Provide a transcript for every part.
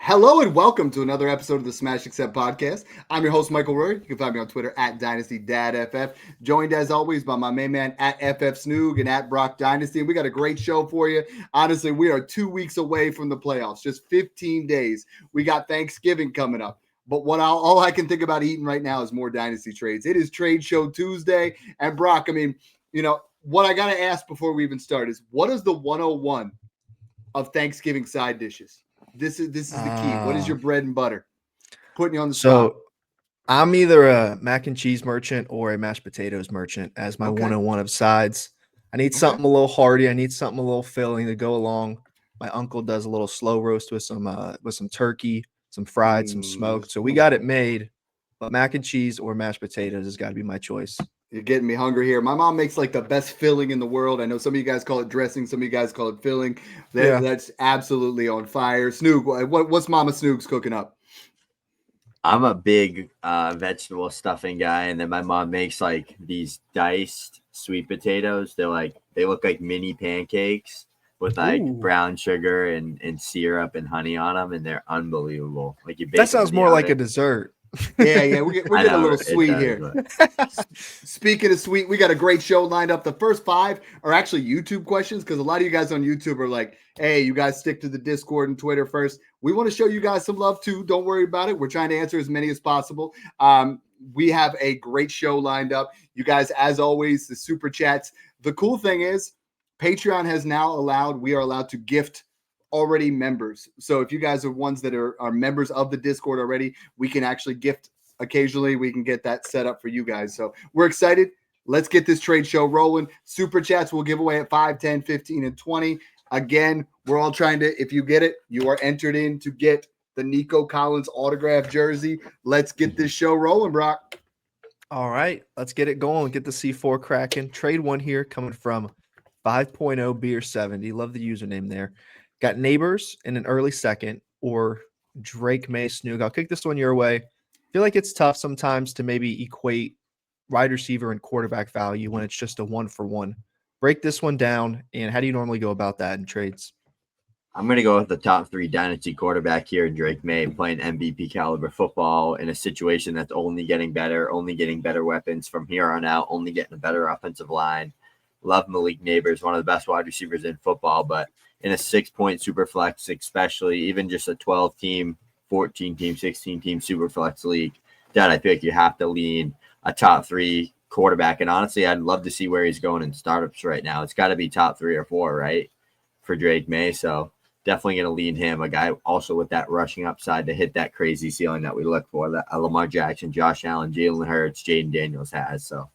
Hello and welcome to another episode of the Smash Accept podcast. I'm your host, Michael Roy. You can find me on Twitter at DynastyDadFF. Joined as always by my main man at FF Snoog and at Brock Dynasty. And we got a great show for you. Honestly, we are 2 weeks away from the playoffs, just 15 days. We got Thanksgiving coming up. But all I can think about eating right now is more Dynasty trades. It is Trade Show Tuesday. And Brock, what I got to ask before we even start is, what is the 101 of Thanksgiving side dishes? This is the key. What is your bread and butter? Putting you on the spot. So I'm either a mac and cheese merchant or a mashed potatoes merchant as my 101 of sides. I need something a little hearty. I need something a little filling to go along. My uncle does a little slow roast with some turkey, some fried, some smoked. So we got it made. But mac and cheese or mashed potatoes has got to be my choice. You're getting me hungry here. My mom makes like the best filling in the world. I know some of you guys call it dressing. Some of you guys call it filling. That's absolutely on fire. Snoog, what's Mama Snoog's cooking up? I'm a big vegetable stuffing guy, and then my mom makes like these diced sweet potatoes. They look like mini pancakes with like brown sugar and syrup and honey on them, and they're unbelievable. Like that sounds more like a dessert. Yeah, we're getting a little sweet here. Speaking of sweet, we got a great show lined up. The first 5 are actually YouTube questions because a lot of you guys on YouTube are like, hey, you guys stick to the Discord and Twitter first. We want to show you guys some love too. Don't worry about it. We're trying to answer as many as possible. We have a great show lined up. You guys, as always, the super chats. The cool thing is Patreon has now we are allowed to gift already members. So if you guys are ones that are members of the Discord already, we can actually gift occasionally. We can get that set up for you guys. So we're excited. Let's get this trade show rolling. Super chats will give away at 5, 10, 15, and 20. Again, we're all trying to, if you get it, you are entered in to get the Nico Collins autographed jersey. Let's get this show rolling, Brock. All right, let's get it going. Get the C4 cracking. Trade one here coming from 5.0 Beer 70. Love the username there. Got Neighbors in an early second or Drake May Snoog. I'll kick this one your way. Feel like it's tough sometimes to maybe equate wide receiver and quarterback value when it's just a 1-for-1. Break this one down, and how do you normally go about that in trades? I'm going to go with the top 3 Dynasty quarterback here, Drake May, playing MVP caliber football in a situation that's only getting better weapons from here on out, only getting a better offensive line. Love Malik Neighbors, one of the best wide receivers in football, but in a 6-point super flex, especially even just a 12-team, 14-team, 16-team super flex league, Dad, I feel like you have to lean a top 3 quarterback. And honestly, I'd love to see where he's going in startups right now. It's got to be top 3 or 4, right, for Drake May. So definitely going to lean him, a guy also with that rushing upside to hit that crazy ceiling that we look for, that Lamar Jackson, Josh Allen, Jalen Hurts, Jaden Daniels has. So,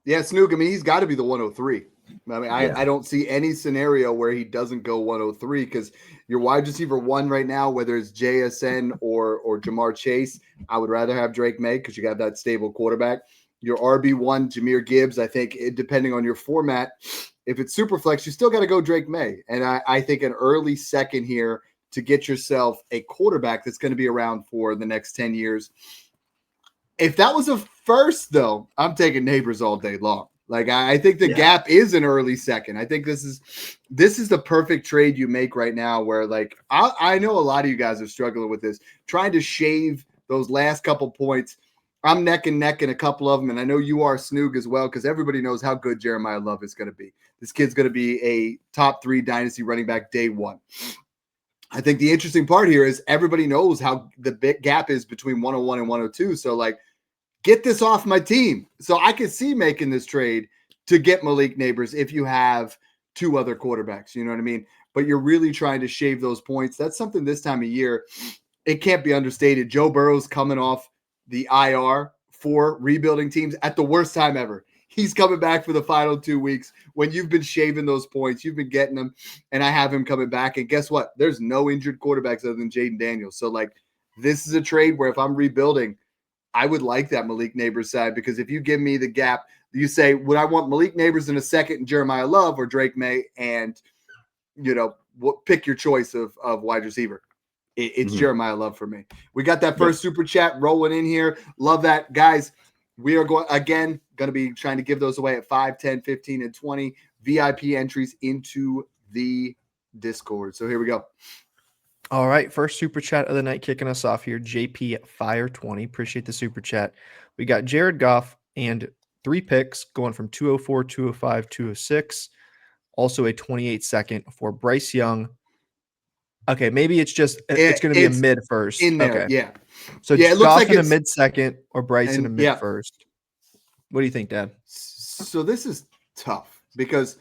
yeah, Snoog, I mean, he's got to be the 103. I don't see any scenario where he doesn't go 103 because your wide receiver 1 right now, whether it's JSN or Jamar Chase, I would rather have Drake May because you got that stable quarterback. Your RB1, Jahmyr Gibbs, I think depending on your format, if it's super flex, you still got to go Drake May. And I think an early second here to get yourself a quarterback that's going to be around for the next 10 years. If that was a first, though, I'm taking Neighbors all day long. Like I think the gap is an early second. I think this is the perfect trade you make right now where like I know a lot of you guys are struggling with this, trying to shave those last couple points. I'm neck and neck in a couple of them, and I know you are, Snoog, as well, because everybody knows how good Jeremiah Love is going to be. This kid's going to be a top 3 Dynasty running back day 1. I think the interesting part here is everybody knows how the big gap is between 101 and 102. So like, get this off my team. So I could see making this trade to get Malik Neighbors if you have 2 other quarterbacks, you know what I mean? But you're really trying to shave those points. That's something this time of year, it can't be understated. Joe Burrow's coming off the IR for rebuilding teams at the worst time ever. He's coming back for the final 2 weeks when you've been shaving those points. You've been getting them, and I have him coming back. And guess what? There's no injured quarterbacks other than Jaden Daniels. So, like, this is a trade where if I'm rebuilding, I would like that Malik Neighbors side because if you give me the gap, you say, would I want Malik Neighbors in a second and Jeremiah Love or Drake May? And, pick your choice of wide receiver. It's Jeremiah Love for me. We got that first super chat rolling in here. Love that. Guys, we are going to be trying to give those away at 5, 10, 15, and 20 VIP entries into the Discord. So here we go. All right, first super chat of the night kicking us off here. JP Fire 20. Appreciate the super chat. We got Jared Goff and 3 picks going from 204, 205, 206. Also a 28-second for Bryce Young. Okay, maybe it's just it's going to be a It's mid first. in there. Okay. Yeah. So Yeah, it looks Goff like in a it's mid second or Bryce in a and mid yeah. first. What do you think, Dad? So this is tough because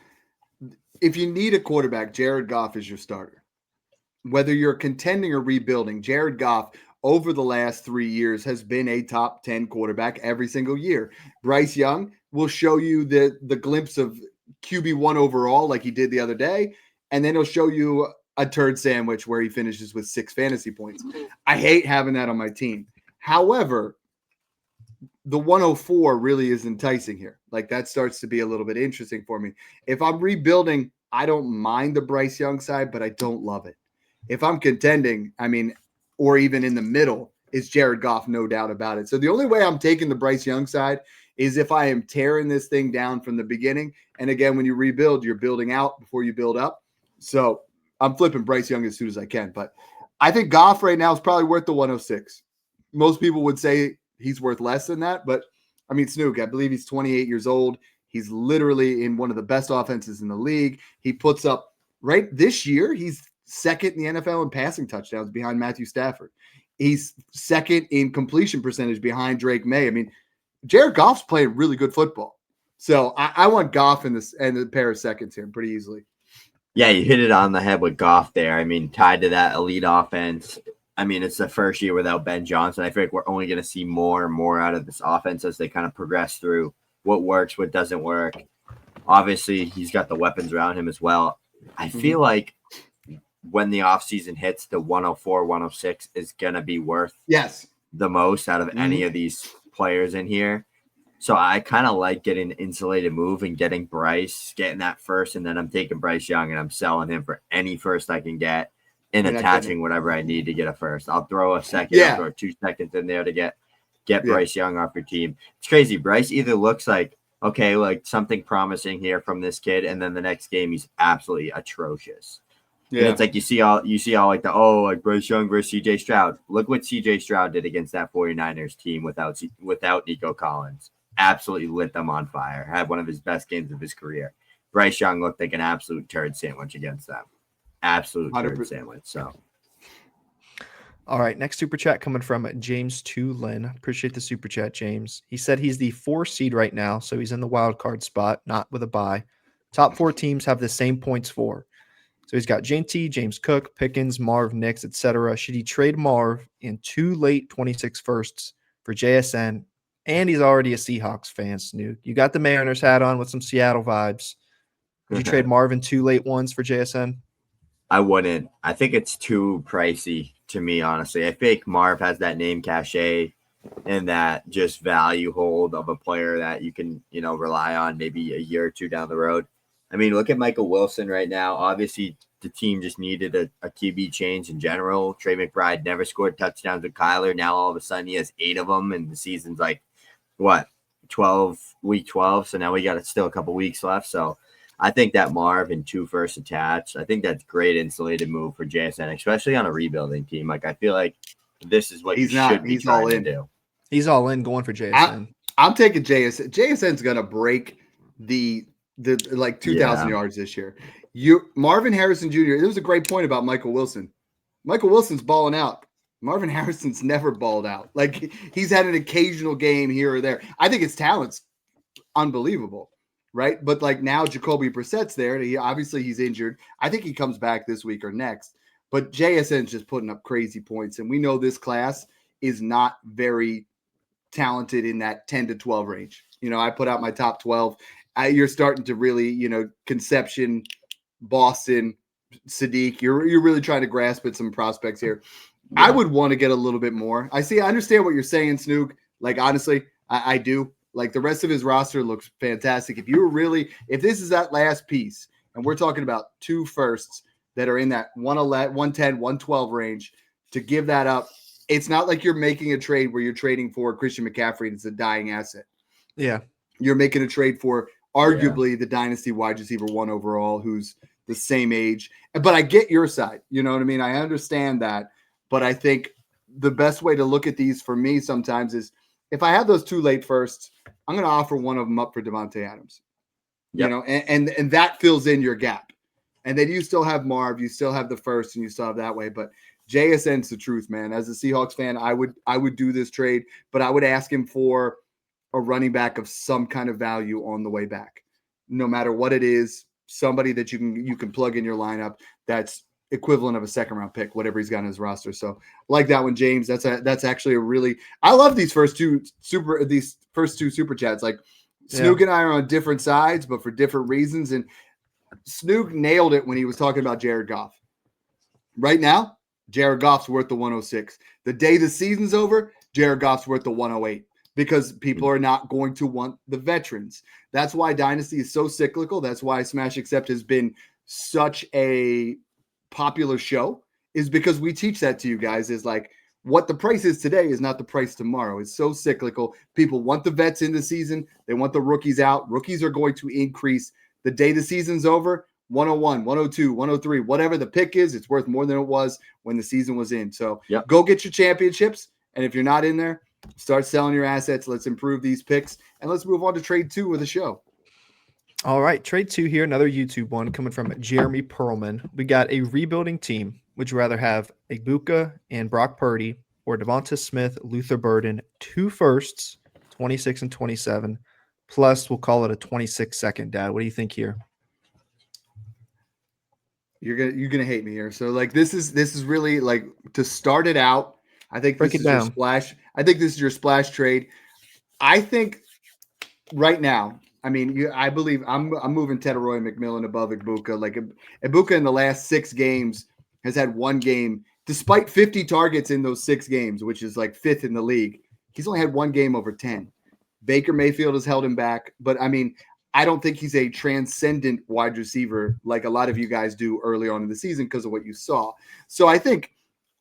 if you need a quarterback, Jared Goff is your starter. Whether you're contending or rebuilding, Jared Goff over the last 3 years has been a top 10 quarterback every single year. Bryce Young will show you the glimpse of QB1 overall like he did the other day, and then he'll show you a turd sandwich where he finishes with 6 fantasy points. I hate having that on my team. However, the 104 really is enticing here. Like that starts to be a little bit interesting for me. If I'm rebuilding, I don't mind the Bryce Young side, but I don't love it. If I'm contending, I mean, or even in the middle, is Jared Goff, no doubt about it. So the only way I'm taking the Bryce Young side is if I am tearing this thing down from the beginning. And again, when you rebuild, you're building out before you build up. So I'm flipping Bryce Young as soon as I can. But I think Goff right now is probably worth the 106. Most people would say he's worth less than that. But I mean, Snook, I believe he's 28 years old. He's literally in one of the best offenses in the league. He puts up right this year. He's second in the NFL in passing touchdowns behind Matthew Stafford. He's second in completion percentage behind Drake May. I mean, Jared Goff's playing really good football. So I want Goff in this and the pair of seconds here pretty easily. Yeah, you hit it on the head with Goff there. I mean, tied to that elite offense. I mean, it's the first year without Ben Johnson. I feel like we're only going to see more and more out of this offense as they kind of progress through what works, what doesn't work. Obviously, he's got the weapons around him as well. I feel like when the offseason hits, the 104, 106 is going to be worth the most out of any of these players in here. So I kind of like getting an insulated move and getting Bryce, getting that first, and then I'm taking Bryce Young and I'm selling him for any first I can get and attaching whatever I need to get a first. I'll throw a second, I'll throw 2 seconds in there to get Bryce Young off your team. It's crazy. Bryce either looks like, okay, like something promising here from this kid, and then the next game he's absolutely atrocious. Yeah. And it's like you see all like like Bryce Young versus CJ Stroud. Look what CJ Stroud did against that 49ers team without Nico Collins. Absolutely lit them on fire. Had one of his best games of his career. Bryce Young looked like an absolute turd sandwich against them. Absolute 100%. Turd sandwich. So, all right, next super chat coming from James 2 Lynn. Appreciate the super chat, James. He said he's the 4 seed right now, so he's in the wild card spot, not with a bye. Top 4 teams have the same points for. So he's got JT, James Cook, Pickens, Marv, Nix, etc. Should he trade Marv in 2 late 26 firsts for JSN? And he's already a Seahawks fan, Snoop. You got the Mariners hat on with some Seattle vibes. Would you trade Marvin 2 late ones for JSN? I wouldn't. I think it's too pricey to me, honestly. I think Marv has that name cachet and that just value hold of a player that you can, rely on maybe a year or 2 down the road. I mean, look at Michael Wilson right now. Obviously, the team just needed a QB change in general. Trey McBride never scored touchdowns with Kyler. Now, all of a sudden, he has 8 of them, and the season's like, week 12. So now we got still a couple weeks left. So I think that Marv and 2 first attached, I think that's great insulated move for JSN, especially on a rebuilding team. Like, I feel like this is what he's all in. Do. He's all in going for JSN. I'm taking JSN. JSN's going to break the 2,000 yards this year. Marvin Harrison Jr., there was a great point about Michael Wilson. Michael Wilson's balling out. Marvin Harrison's never balled out. Like, he's had an occasional game here or there. I think his talent's unbelievable, right? But like now Jacoby Brissett's there. He's injured. I think he comes back this week or next. But JSN's just putting up crazy points. And we know this class is not very talented in that 10 to 12 range. I put out my top 12. You're starting to really, Conception, Boston, Sadiq. You're really trying to grasp at some prospects here. Yeah. I would want to get a little bit more. I understand what you're saying, Snook. Like, honestly, I do. Like, the rest of his roster looks fantastic. If this is that last piece, and we're talking about 2 firsts that are in that 111, 110, 112 range, to give that up, it's not like you're making a trade where you're trading for Christian McCaffrey and it's a dying asset. Yeah. You're making a trade for arguably the Dynasty wide receiver 1 overall, who's the same age. But I get your side. You know what I mean? I understand that. But I think the best way to look at these for me sometimes is if I have those 2 late firsts, I'm going to offer one of them up for Devontae Adams. Yep. You know, and that fills in your gap. And then you still have Marv, you still have the first, and you still have that way. But JSN's the truth, man. As a Seahawks fan, I would do this trade, but I would ask him for a running back of some kind of value on the way back. No matter what it is, somebody that you can plug in your lineup that's equivalent of a second round pick, whatever he's got in his roster. So like that one, James. That's actually a really I love these first two super chats. Like Snook and I are on different sides, but for different reasons. And Snook nailed it when he was talking about Jared Goff. Right now, Jared Goff's worth the 106. The day the season's over, Jared Goff's worth the 108 because people are not going to want the veterans. That's why Dynasty is so cyclical. That's why Smash Accept has been such a popular show, is because we teach that to you guys, is like what the price is today is not the price tomorrow. It's so cyclical. People want the vets in the season. They want the rookies out. Rookies are going to increase. The day the season's over, 101, 102, 103, whatever the pick is, it's worth more than it was when the season was in. So Go get your championships. And if you're not in there, start selling your assets. Let's improve these picks. And let's move on to trade 2 of the show. All right, trade 2 here, another YouTube one coming from Jeremy Perlman. We got a rebuilding team. Would you rather have Ibuka and Brock Purdy or Devonta Smith, Luther Burden, 2 firsts, 26 and 27, plus we'll call it a 26 second, Dad? What do you think here? You're gonna hate me here. So like this is really like to start it out. I think this is your splash. I think this is your splash trade. I think right now, I mean, I believe I'm moving Teteroy McMillan above Ibuka. Like Ibuka in the last 6 games has had 1 game, despite 50 targets in those 6 games, which is like 5th in the league. He's only had 1 game over 10. Baker Mayfield has held him back, but I mean, I don't think he's a transcendent wide receiver like a lot of you guys do early on in the season because of what you saw. So I think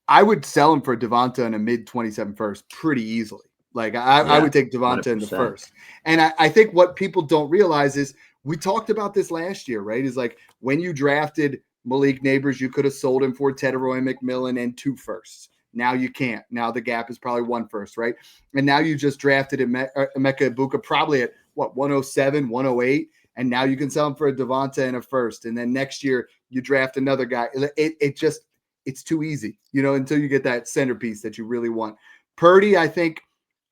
I would sell him for Devonta in a mid-27 first pretty easily. Like I would take Devonta 100%. In the first. And I think what people don't realize is we talked about this last year, right? Is like when you drafted Malik Neighbors, you could have sold him for Teteroy McMillan and 2 firsts. Now you can't. Now the gap is probably 1 first, right? And now you just drafted Emeka Ibuka probably at 107, 108, and now you can sell him for a Devonta and a first. And then next year you draft another guy. It's too easy, until you get that centerpiece that you really want. Purdy, I think,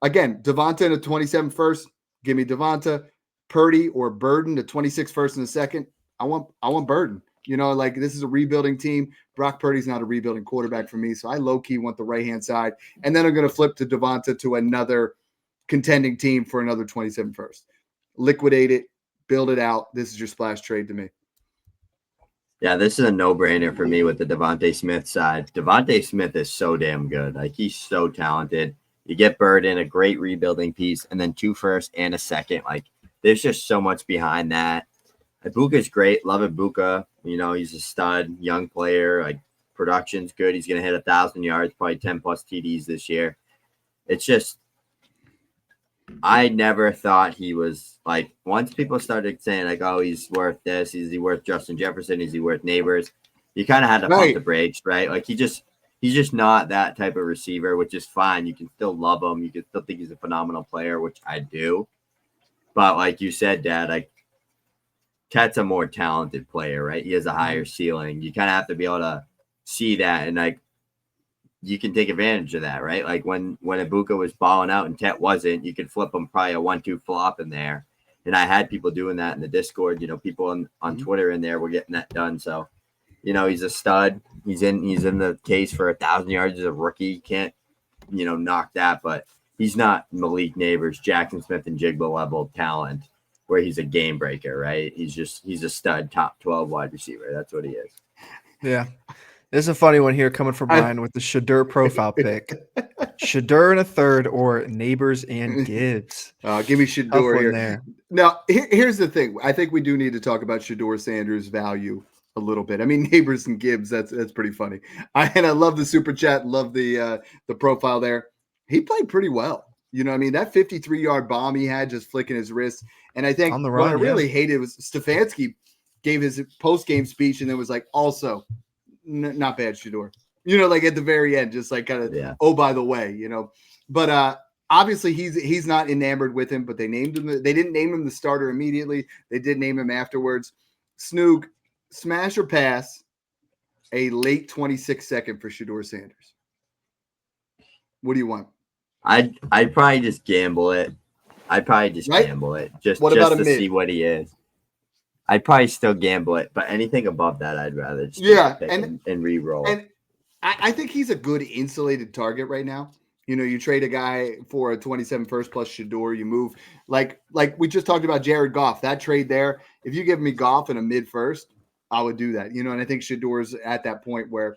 again, Devonta and a 27 first. Give me Devonta. Purdy or Burden, the 26 first and a second. I want Burden. Like this is a rebuilding team. Brock Purdy's not a rebuilding quarterback for me, so I low-key want the right-hand side. And then I'm going to flip to Devonta to another contending team for another 27 first. Liquidate it, build it out. This is your splash trade to me. Yeah, this is a no-brainer for me with the Devontae Smith side. Devontae Smith is so damn good. Like, he's so talented. You get Burden, a great rebuilding piece, and then 2 firsts and a second. Like, there's just so much behind that. Ibuka's great. Love Ibuka. He's a stud, young player. Like, production's good. He's going to hit 1,000 yards, probably 10-plus TDs this year. It's just, I never thought he was, like, once people started saying, like, oh, he's worth this. Is he worth Justin Jefferson? Is he worth Neighbors? You kind of had to pump the brakes, right? Like, he's just not that type of receiver, which is fine. You can still love him. You can still think he's a phenomenal player, which I do. But like you said, Dad, like, Tet's a more talented player, right? He has a higher ceiling. You kind of have to be able to see that, and like you can take advantage of that, right? Like when Ibuka was balling out and Tet wasn't, you could flip him probably a 1-2 flop in there. And I had people doing that in the Discord. People on Twitter in there were getting that done. So, he's a stud. He's in the case for 1,000 yards as a rookie. You can't, knock that, but he's not Malik Neighbors, Jackson Smith and Jigba level talent, where he's a game breaker, right? He's a stud, top 12 wide receiver. That's what he is. Yeah. There's a funny one here coming from Brian with the Shadur profile pick. Shadur in a third or Neighbors and Gibbs. Give me Shadur here. There. Now, here's the thing. I think we do need to talk about Shadur Sanders' value a little bit. I mean, Neighbors and Gibbs, that's pretty funny. I love the super chat, love the profile there. He played pretty well. That 53-yard bomb he had just flicking his wrist. And I think what I really hated was Stefanski gave his post-game speech and then was like, also, not bad, Shedeur. Like at the very end, just like kind of, oh, by the way, But obviously he's not enamored with him, but they named him. They didn't name him the starter immediately. They did name him afterwards. Snoog, smash or pass a late 26 second for Shedeur Sanders? What do you want? I'd probably just gamble it. Gamble it just to see what he is. I'd probably still gamble it, but anything above that, I'd rather just pick and re-roll. And I think he's a good insulated target right now. You trade a guy for a 27 first plus Shedeur, you move like we just talked about Jared Goff. That trade there, if you give me Goff in a mid first, I would do that. And I think Shedeur's at that point where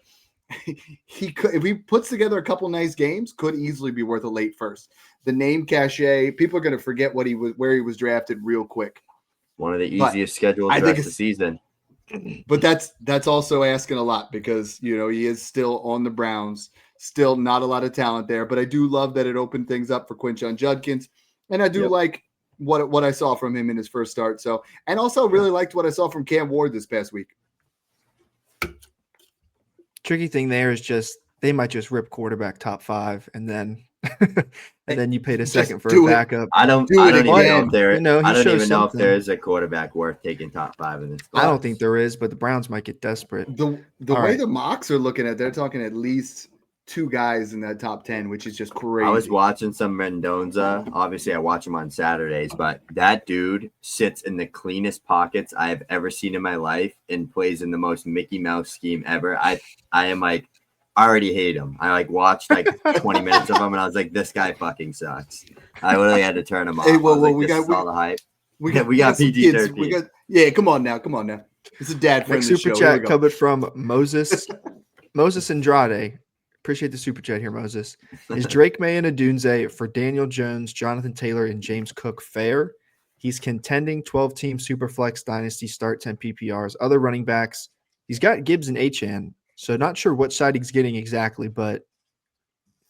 he could, if he puts together a couple nice games, could easily be worth a late first. The name cachet, people are going to forget where he was drafted real quick. One of the easiest schedules the rest of the season. But that's also asking a lot because he is still on the Browns, still not a lot of talent there. But I do love that it opened things up for Quinshon Judkins, and I do like what I saw from him in his first start. So, and also really liked what I saw from Cam Ward this past week. Tricky thing there is just they might just rip quarterback top 5 and then you paid a second for a backup. I don't even know if there. I don't even know if there is a quarterback worth taking top 5 in this class. I don't think there is, but the Browns might get desperate. The way the mocks are looking at, they're talking at least 2 guys in that top 10, which is just crazy. I was watching some Mendoza. Obviously, I watch him on Saturdays, but that dude sits in the cleanest pockets I have ever seen in my life and plays in the most Mickey Mouse scheme ever. I am like, I already hate him. I watched 20 minutes of him and I was like, this guy fucking sucks. I literally had to turn him off. Hey, well, we got all the hype. We got PG-13. Come on now. It's a dad friendly show. Super chat coming from Moses Andrade. Appreciate the super chat here, Moses. Is Drake May and Odunze for Daniel Jones, Jonathan Taylor, and James Cook fair? He's contending 12-team Superflex Dynasty start 10 PPRs. Other running backs, he's got Gibbs and Achane, so not sure what side he's getting exactly, but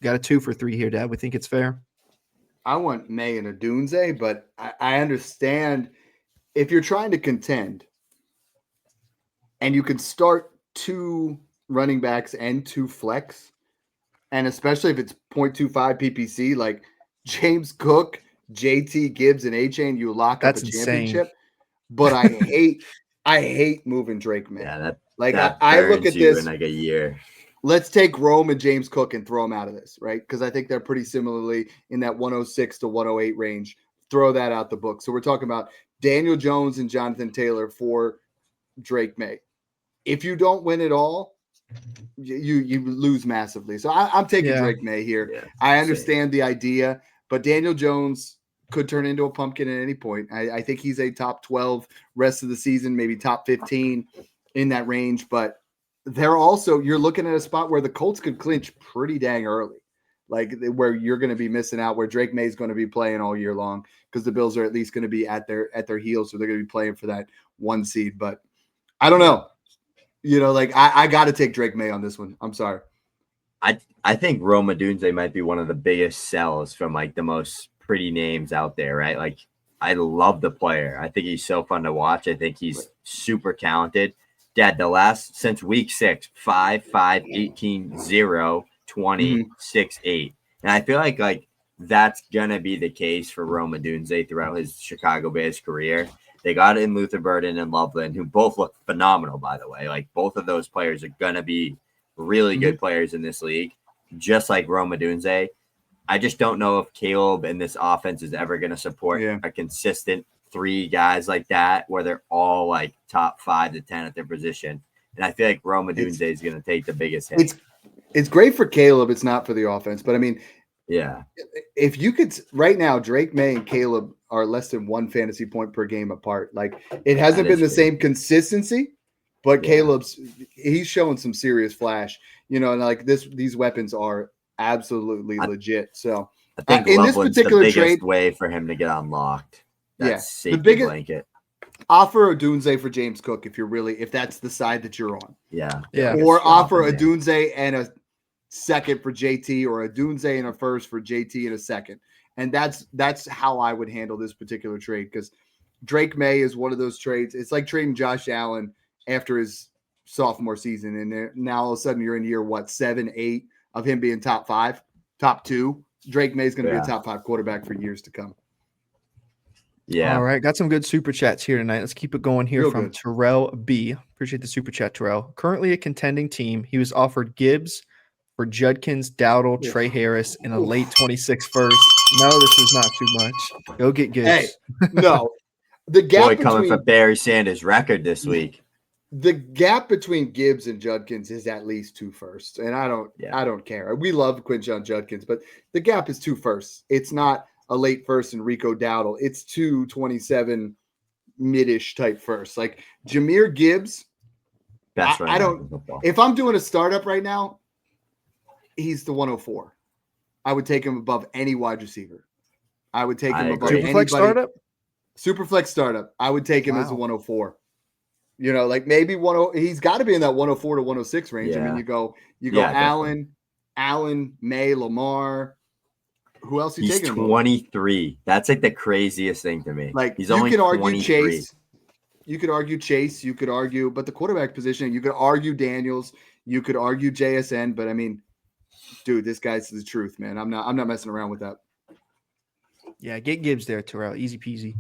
got a 2 for 3 here, Dad. We think it's fair. I want May and Odunze, but I understand if you're trying to contend and you can start 2 running backs and 2 flex, and especially if it's 0.25 PPC, like James Cook, JT, Gibbs, and Achane, you lock up a championship. But I hate moving Drake May. Yeah, I look at this in a year. Let's take Rome and James Cook and throw them out of this, right? Because I think they're pretty similarly in that 106 to 108 range. Throw that out the book. So we're talking about Daniel Jones and Jonathan Taylor for Drake May. If you don't win it all, you lose massively. So I'm taking Drake May here. Yeah, I understand the idea, but Daniel Jones could turn into a pumpkin at any point. I think he's a top 12 rest of the season, maybe top 15 in that range. But you're looking at a spot where the Colts could clinch pretty dang early, like where you're going to be missing out, where Drake May is going to be playing all year long because the Bills are at least going to be at their heels, so they're going to be playing for that 1 seed. But I don't know. I got to take Drake May on this one. I'm sorry. I think Rome Odunze might be one of the biggest sells from the most pretty names out there, right? I love the player. I think he's so fun to watch. I think he's super talented. Dad, since week 6, 5, 18, 0, 20, 6, 8. And I feel like that's going to be the case for Rome Odunze throughout his Chicago Bears career. They got in Luther Burden and Loveland, who both look phenomenal, by the way. Both of those players are going to be really good players in this league, just like Rome Odunze. I just don't know if Caleb and this offense is ever going to support a consistent 3 guys like that, where they're all top 5 to 10 at their position. And I feel like Rome Odunze is going to take the biggest hit. It's great for Caleb. It's not for the offense. But, I mean, if you could – right now, Drake May and Caleb are less than 1 fantasy point per game apart. It hasn't been the same consistency, but Caleb's – he's showing some serious flash. And these weapons are absolutely legit. So I think in this particular the biggest way for him to get unlocked. That's the biggest blanket. Offer Odunze for James Cook if that's the side that you're on. Yeah. Or offer Odunze and a second for JT, or Odunze and a first for JT and a second. And that's how I would handle this particular trade, because Drake May is one of those trades. It's like trading Josh Allen after his sophomore season, and now all of a sudden you're in year 7, 8 of him being top 5, top 2. Drake May is going to be a top 5 quarterback for years to come. Yeah. All right. Got some good super chats here tonight. Let's keep it going here. Real from good. Terrell B. Appreciate the super chat, Terrell. Currently a contending team. He was offered Gibbs for Judkins, Dowdle, Trey Harris in a late 26 first. No, this is not too much. Go get Gibbs. Hey, no. The gap coming for Barry Sanders' record this week. The gap between Gibbs and Judkins is at least 2 firsts, and I don't care. We love Quinshon Judkins, but the gap is 2 firsts. It's not a late first in Rico Dowdle. It's 227 mid-ish type first. Like Jahmyr Gibbs, I don't. If I'm doing a startup right now, he's the 104. I would take him above any wide receiver. I would take him above anybody. Startup? Superflex startup. I would take him as a 104. You know, like maybe 10. He's got to be in that 104 to 106 range. Yeah. I mean, you go Allen, May, Lamar. Who else? He's taking 23. That's like the craziest thing to me. Like he's only 23. Chase. You could argue Chase. You could argue, but the quarterback position. You could argue Daniels. You could argue JSN. But I mean, dude, this guy's the truth, man. I'm not messing around with that. Yeah, get Gibbs there, Terrell. Easy peasy.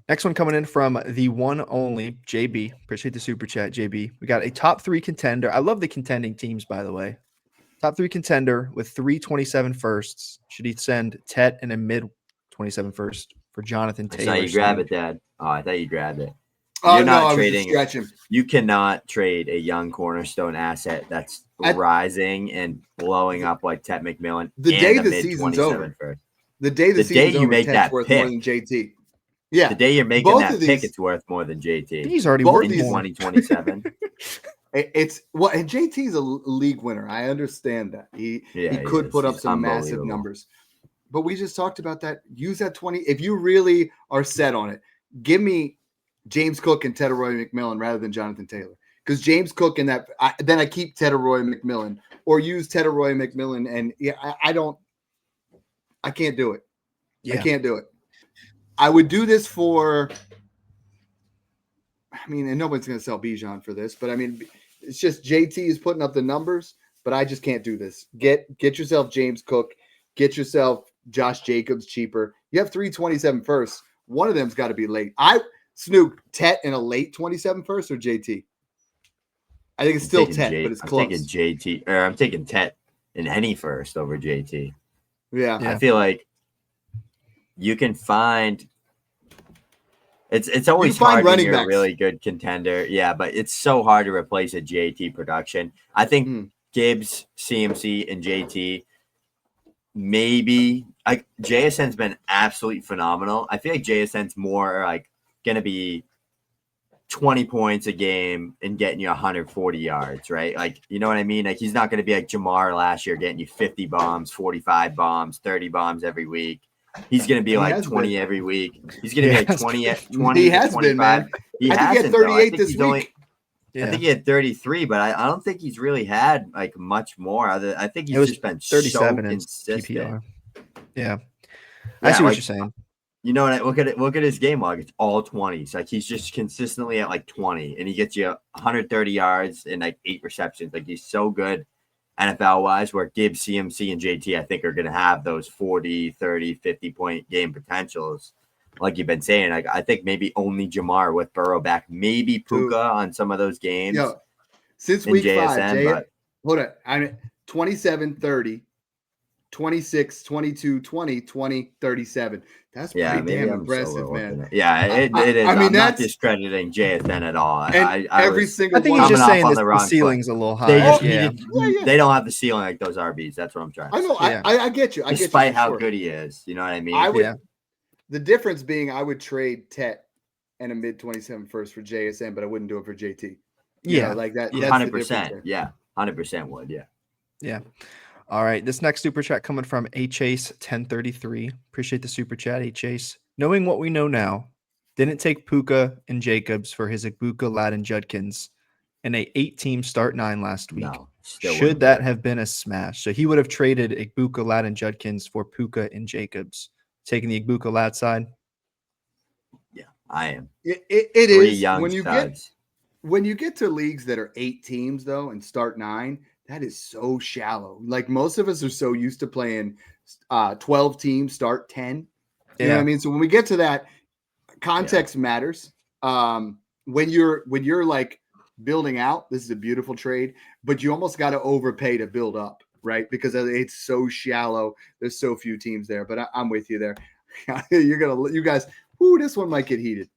Next one coming in from the one only JB. Appreciate the super chat, JB. We got a top 3 contender. I love the contending teams, by the way. Top 3 contender with 327 firsts. Should he send Tet and a mid 27 first for Jonathan Taylor? I saw you grab it, Dad. Oh, I thought you grabbed it. You're not trading. You cannot trade a young cornerstone asset that's rising and blowing up like Tet McMillan. The day the season's over. First. The day you make that worth pick, more than JT. Yeah. The day you're making that pick, it's worth more than JT. He's already worth 2027. It's and JT's a league winner. I understand that. He could put up some massive numbers. But we just talked about that. Use that 20. If you really are set on it, give me James Cook and Teteroy McMillan rather than Jonathan Taylor. Because James Cook and then I keep Teteroy McMillan or use Teteroy McMillan. And I can't do it. Yeah. I can't do it. I would do this for, and nobody's going to sell Bijan for this, but it's just JT is putting up the numbers, but I just can't do this. Get yourself James Cook, get yourself Josh Jacobs cheaper. You have 327 firsts. One of them's got to be late. Snoop Tet in a late 27 first or JT? I think it's still Tet, but it's close. I'm taking JT, or I'm taking Tet in any first over JT. Yeah. I feel like you can find it's always hard when you're a really good contender. Yeah, but it's so hard to replace a JT production. I think Gibbs, CMC, and JT maybe JSN's been absolutely phenomenal. I feel like JSN's more like gonna be 20 points a game and getting you 140 yards, right? Like, you know what I mean? Like, he's not gonna be like Jamar last year getting you 50 bombs, 45 bombs, 30 bombs every week. He's going to be like 20 every week. He's going to be like 20 he has 25. Been, man. He I think he had 38 this week. I think he had 33, but I don't think he's really had like much more. I think he's just been 37 so in consistent. PPR. Yeah. I see what you're saying. You know what? Look at his game log. It's all 20s. Like, he's just consistently at like 20, and he gets you 130 yards and like 8 receptions. Like, he's so good. NFL wise, where Gibbs, CMC, and JT, I think, are going to have those 40, 30, 50-point game potentials. Like you've been saying, I think maybe only Jamar with Burrow back, maybe Puka on some of those games. Yo, since week JSN, 5, hold on. 27, 30, 26, 22, 20, 20, 37. That's pretty damn impressive, man. Yeah, it is. I'm not discrediting JSN at all. Every single I think he's just saying the ceiling's a little high. They don't have the ceiling like those RBs. That's what I'm trying to say. I know. I get you. Despite how good he is. You know what I mean? The difference being I would trade Tet and a mid 27 first for JSN, but I wouldn't do it for JT. Like that. 100%. Yeah. 100% would. Yeah. Yeah. All right, this next super chat coming from A Chase 1033. Appreciate the super chat, A Chase. Knowing what we know now, didn't take Puka and Jacobs for his Igbuka, Ladd, Judkins in a 8-team start 9 last week. No, should that have been a smash? So he would have traded Igbuka, Ladd, Judkins for Puka and Jacobs. Taking the Igbuka, Ladd side? Yeah, I am. It Three is young when you get to leagues that are 8 teams though and start 9, that is so shallow. Like most of us are so used to playing 12 teams, start 10. You know what I mean? So when we get to that, context matters. When you're like building out, this is a beautiful trade, but you almost got to overpay to build up, right? Because it's so shallow. There's so few teams there. But I'm with you there. You guys. Ooh, this one might get heated.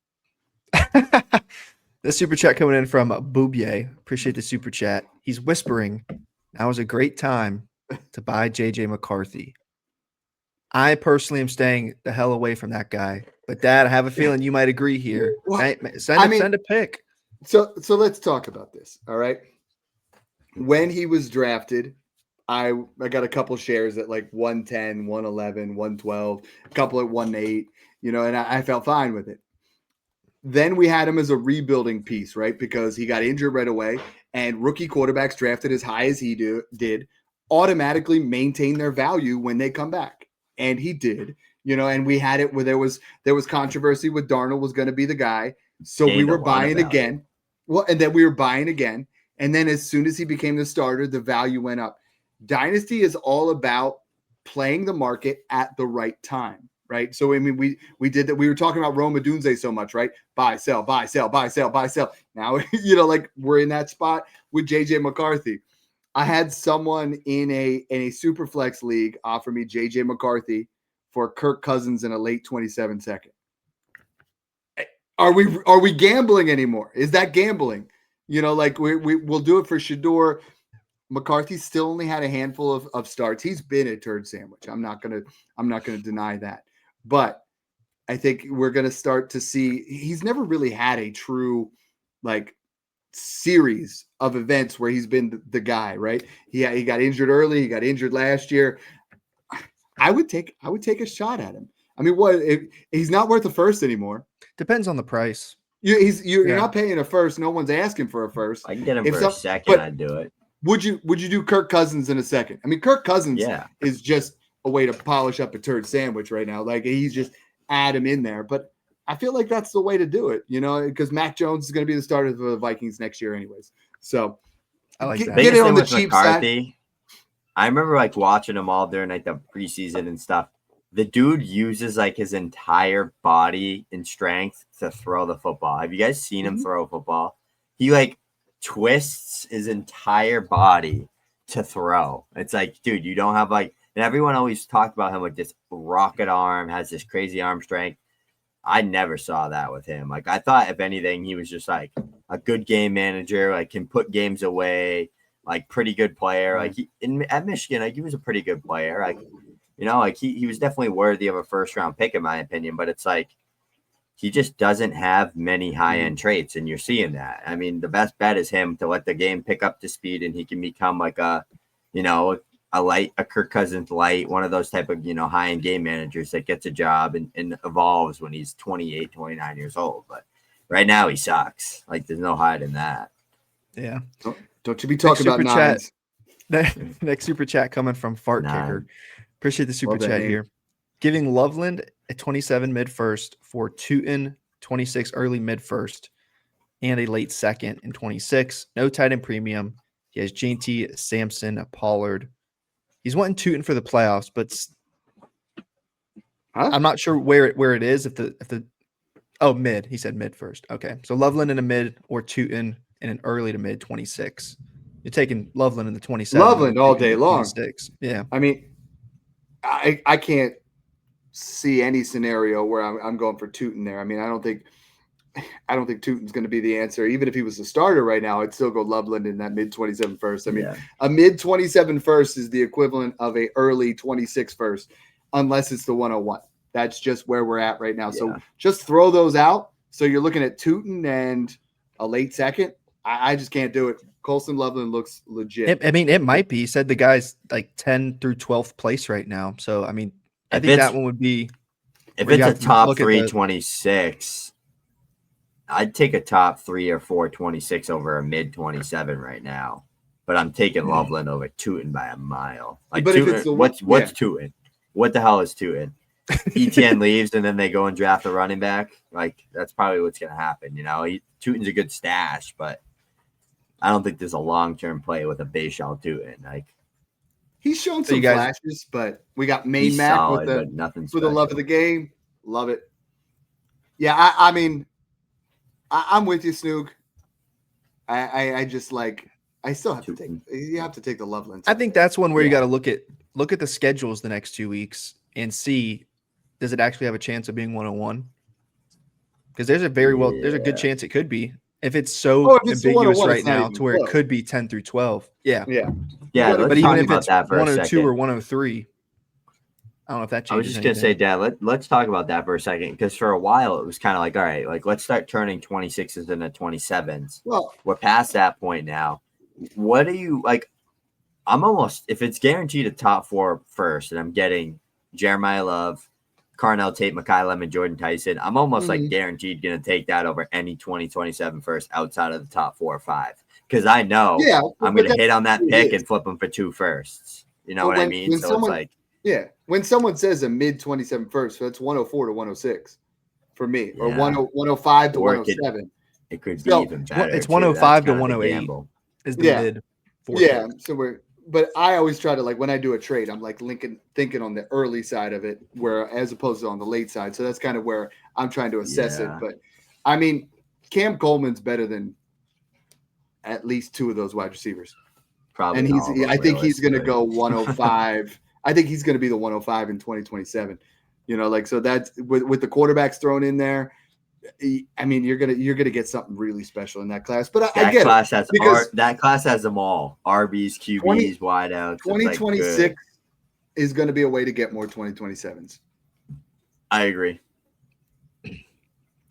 The super chat coming in from Boubier. Appreciate the super chat. He's whispering, now is a great time to buy JJ McCarthy. I personally am staying the hell away from that guy. But Dad, I have a feeling you might agree here. Well, send a pick. So let's talk about this. All right. When he was drafted, I got a couple shares at like 110, 111, 112, a couple at 108, and I felt fine with it. Then we had him as a rebuilding piece, right? Because he got injured right away, and rookie quarterbacks drafted as high as he did automatically maintain their value when they come back. And he did, and we had it where there was controversy with Darnold was going to be the guy. So we were buying again. Well, and then we were buying again. And then as soon as he became the starter, the value went up. Dynasty is all about playing the market at the right time, right? So, I mean, we did that. We were talking about Rome Odunze so much, right? Buy, sell, buy, sell, buy, sell, buy, sell. Now, like we're in that spot with JJ McCarthy. I had someone in a super flex league offer me JJ McCarthy for Kirk Cousins in a late 27 second. Are we gambling anymore? Is that gambling? Like we'll do it for Shador. McCarthy still only had a handful of starts. He's been a turd sandwich. I'm not gonna deny that. But I think we're gonna start to see he's never really had a true like series of events where he's been the guy, right? He got injured early. He got injured last year. I would take a shot at him. I mean, he's not worth a first anymore. Depends on the price. You're not paying a first. No one's asking for a first. I can get him for a second. I'd do it. Would you do Kirk Cousins in a second? I mean, Kirk Cousins is just a way to polish up a turd sandwich right now. Like he's just add him in there. But I feel like that's the way to do it, because Mac Jones is going to be the starter for the Vikings next year anyways. So I like that. Get it on the cheap McCarthy, side. I remember like watching him all during like the preseason and stuff. The dude uses like his entire body and strength to throw the football. Have you guys seen him throw a football? He like twists his entire body to throw. It's like, dude, you don't have like, and everyone always talked about him with this rocket arm, has this crazy arm strength. I never saw that with him. Like I thought, if anything, he was just like a good game manager, like can put games away, like pretty good player. Like at Michigan, like he was a pretty good player. Like, like he was definitely worthy of a first round pick in my opinion, but it's like, he just doesn't have many high-end traits, and you're seeing that. I mean, the best bet is him to let the game pick up to speed, and he can become like a Kirk Cousins light, one of those type of, high-end game managers that gets a job and evolves when he's 28, 29 years old. But right now he sucks. Like there's no hiding that. Yeah. Don't you be talking about nines. Next super chat coming from Fart Kicker. Appreciate the super chat here. Giving Loveland a 27 mid-first for Tootin 26 early mid-first and a late second in 26. No tight end premium. He has JT, Sampson, Pollard. He's wanting Tootin for the playoffs, but I'm not sure where it is. Mid. He said mid first. Okay, so Loveland in a mid or Tootin in an early to mid 26. You're taking Loveland in the 27. Loveland all day long. 26. Yeah. I mean, I can't see any scenario where I'm going for Tootin there. I mean, I don't think Tootin's going to be the answer. Even if he was the starter right now, I'd still go Loveland in that mid 27 first. I mean, a mid 27 first is the equivalent of a early 26 first, unless it's the 101. That's just where we're at right now. Yeah. So just throw those out. So you're looking at Tootin and a late second. I just can't do it. Colson Loveland looks legit. It might be. He said the guy's like 10 through 12th place right now. So, I mean, I think that one would be. If it's a top 326, I'd take a top 3 or 4 26 over a mid 27 right now. But I'm taking Loveland over Tootin by a mile. Like, but Tootin, what's Tootin? What the hell is Tootin? ETN leaves and then they go and draft a running back. Like that's probably what's going to happen. Tootin's a good stash, but I don't think there's a long-term play with a Bayshall Tootin. Like he's shown some flashes, but we got Main Mac solid, with but nothing for the love of the game. Love it. Yeah, I mean, I'm with you, Snoog. I just like I still have to take. You have to take the Loveland. I think that's one where you got to look at the schedules the next 2 weeks and see, does it actually have a chance of being 101? Because there's a there's a good chance it could be if it's so ambiguous right now to where it could be 10 through 12. Yeah. But even if it's 102 or 103, I don't know if that changes. I was just going to say, Dad, let's talk about that for a second, because for a while it was kind of like, all right, like let's start turning 26s into 27s. Well, we're past that point now. What do you like? I'm almost, if it's guaranteed a top 4 first, and I'm getting Jeremiah Love, Carnell Tate, Mekhi Lemon, Jordan Tyson, I'm almost like guaranteed going to take that over any 2027 first outside of the top 4 or 5, because I know I'm going to hit on that pick and flip them for 2 firsts. You know what I mean? So it's like. Yeah, when someone says a mid 27 first, so that's 104 to 106 for me, or 105 to 107. It could be even better. It's 105 to 108 is the mid. Yeah, so but I always try to, like, when I do a trade, I'm like thinking on the early side of it, where as opposed to on the late side. So that's kind of where I'm trying to assess it. But I mean, Cam Coleman's better than at least 2 of those wide receivers. Probably, and I think he's going to go 105. I think he's going to be the 105 in 2027. So that's with the quarterbacks thrown in there. I mean, you're gonna get something really special in that class. But I get it. That class has them all: RBs, QBs, wideouts. 2026 is going to be a way to get more 2027s. I agree.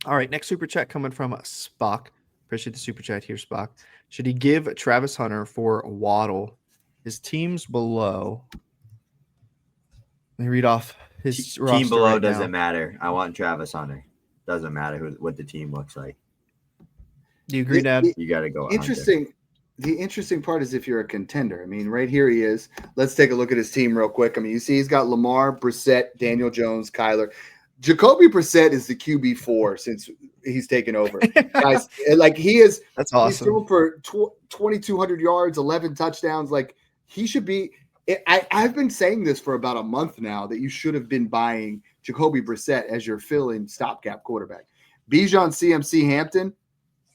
All right, next super chat coming from Spock. Appreciate the super chat here, Spock. Should he give Travis Hunter for Waddle? His team's below. Let me read off his team below. Right doesn't matter. I want Travis Hunter. Doesn't matter what the team looks like. Do you agree, Dad? You got to go. Interesting. Hunter. The interesting part is if you're a contender. I mean, right here he is. Let's take a look at his team real quick. I mean, you see he's got Lamar, Brissett, Daniel Jones, Kyler. Jacoby Brissett is the QB4 since he's taken over. Guys, like he is. That's awesome. He's thrown for 2,200 yards, 11 touchdowns. Like he should be. I've been saying this for about a month now that you should have been buying Jacoby Brissett as your fill-in stopgap quarterback. Bijan CMC Hampton.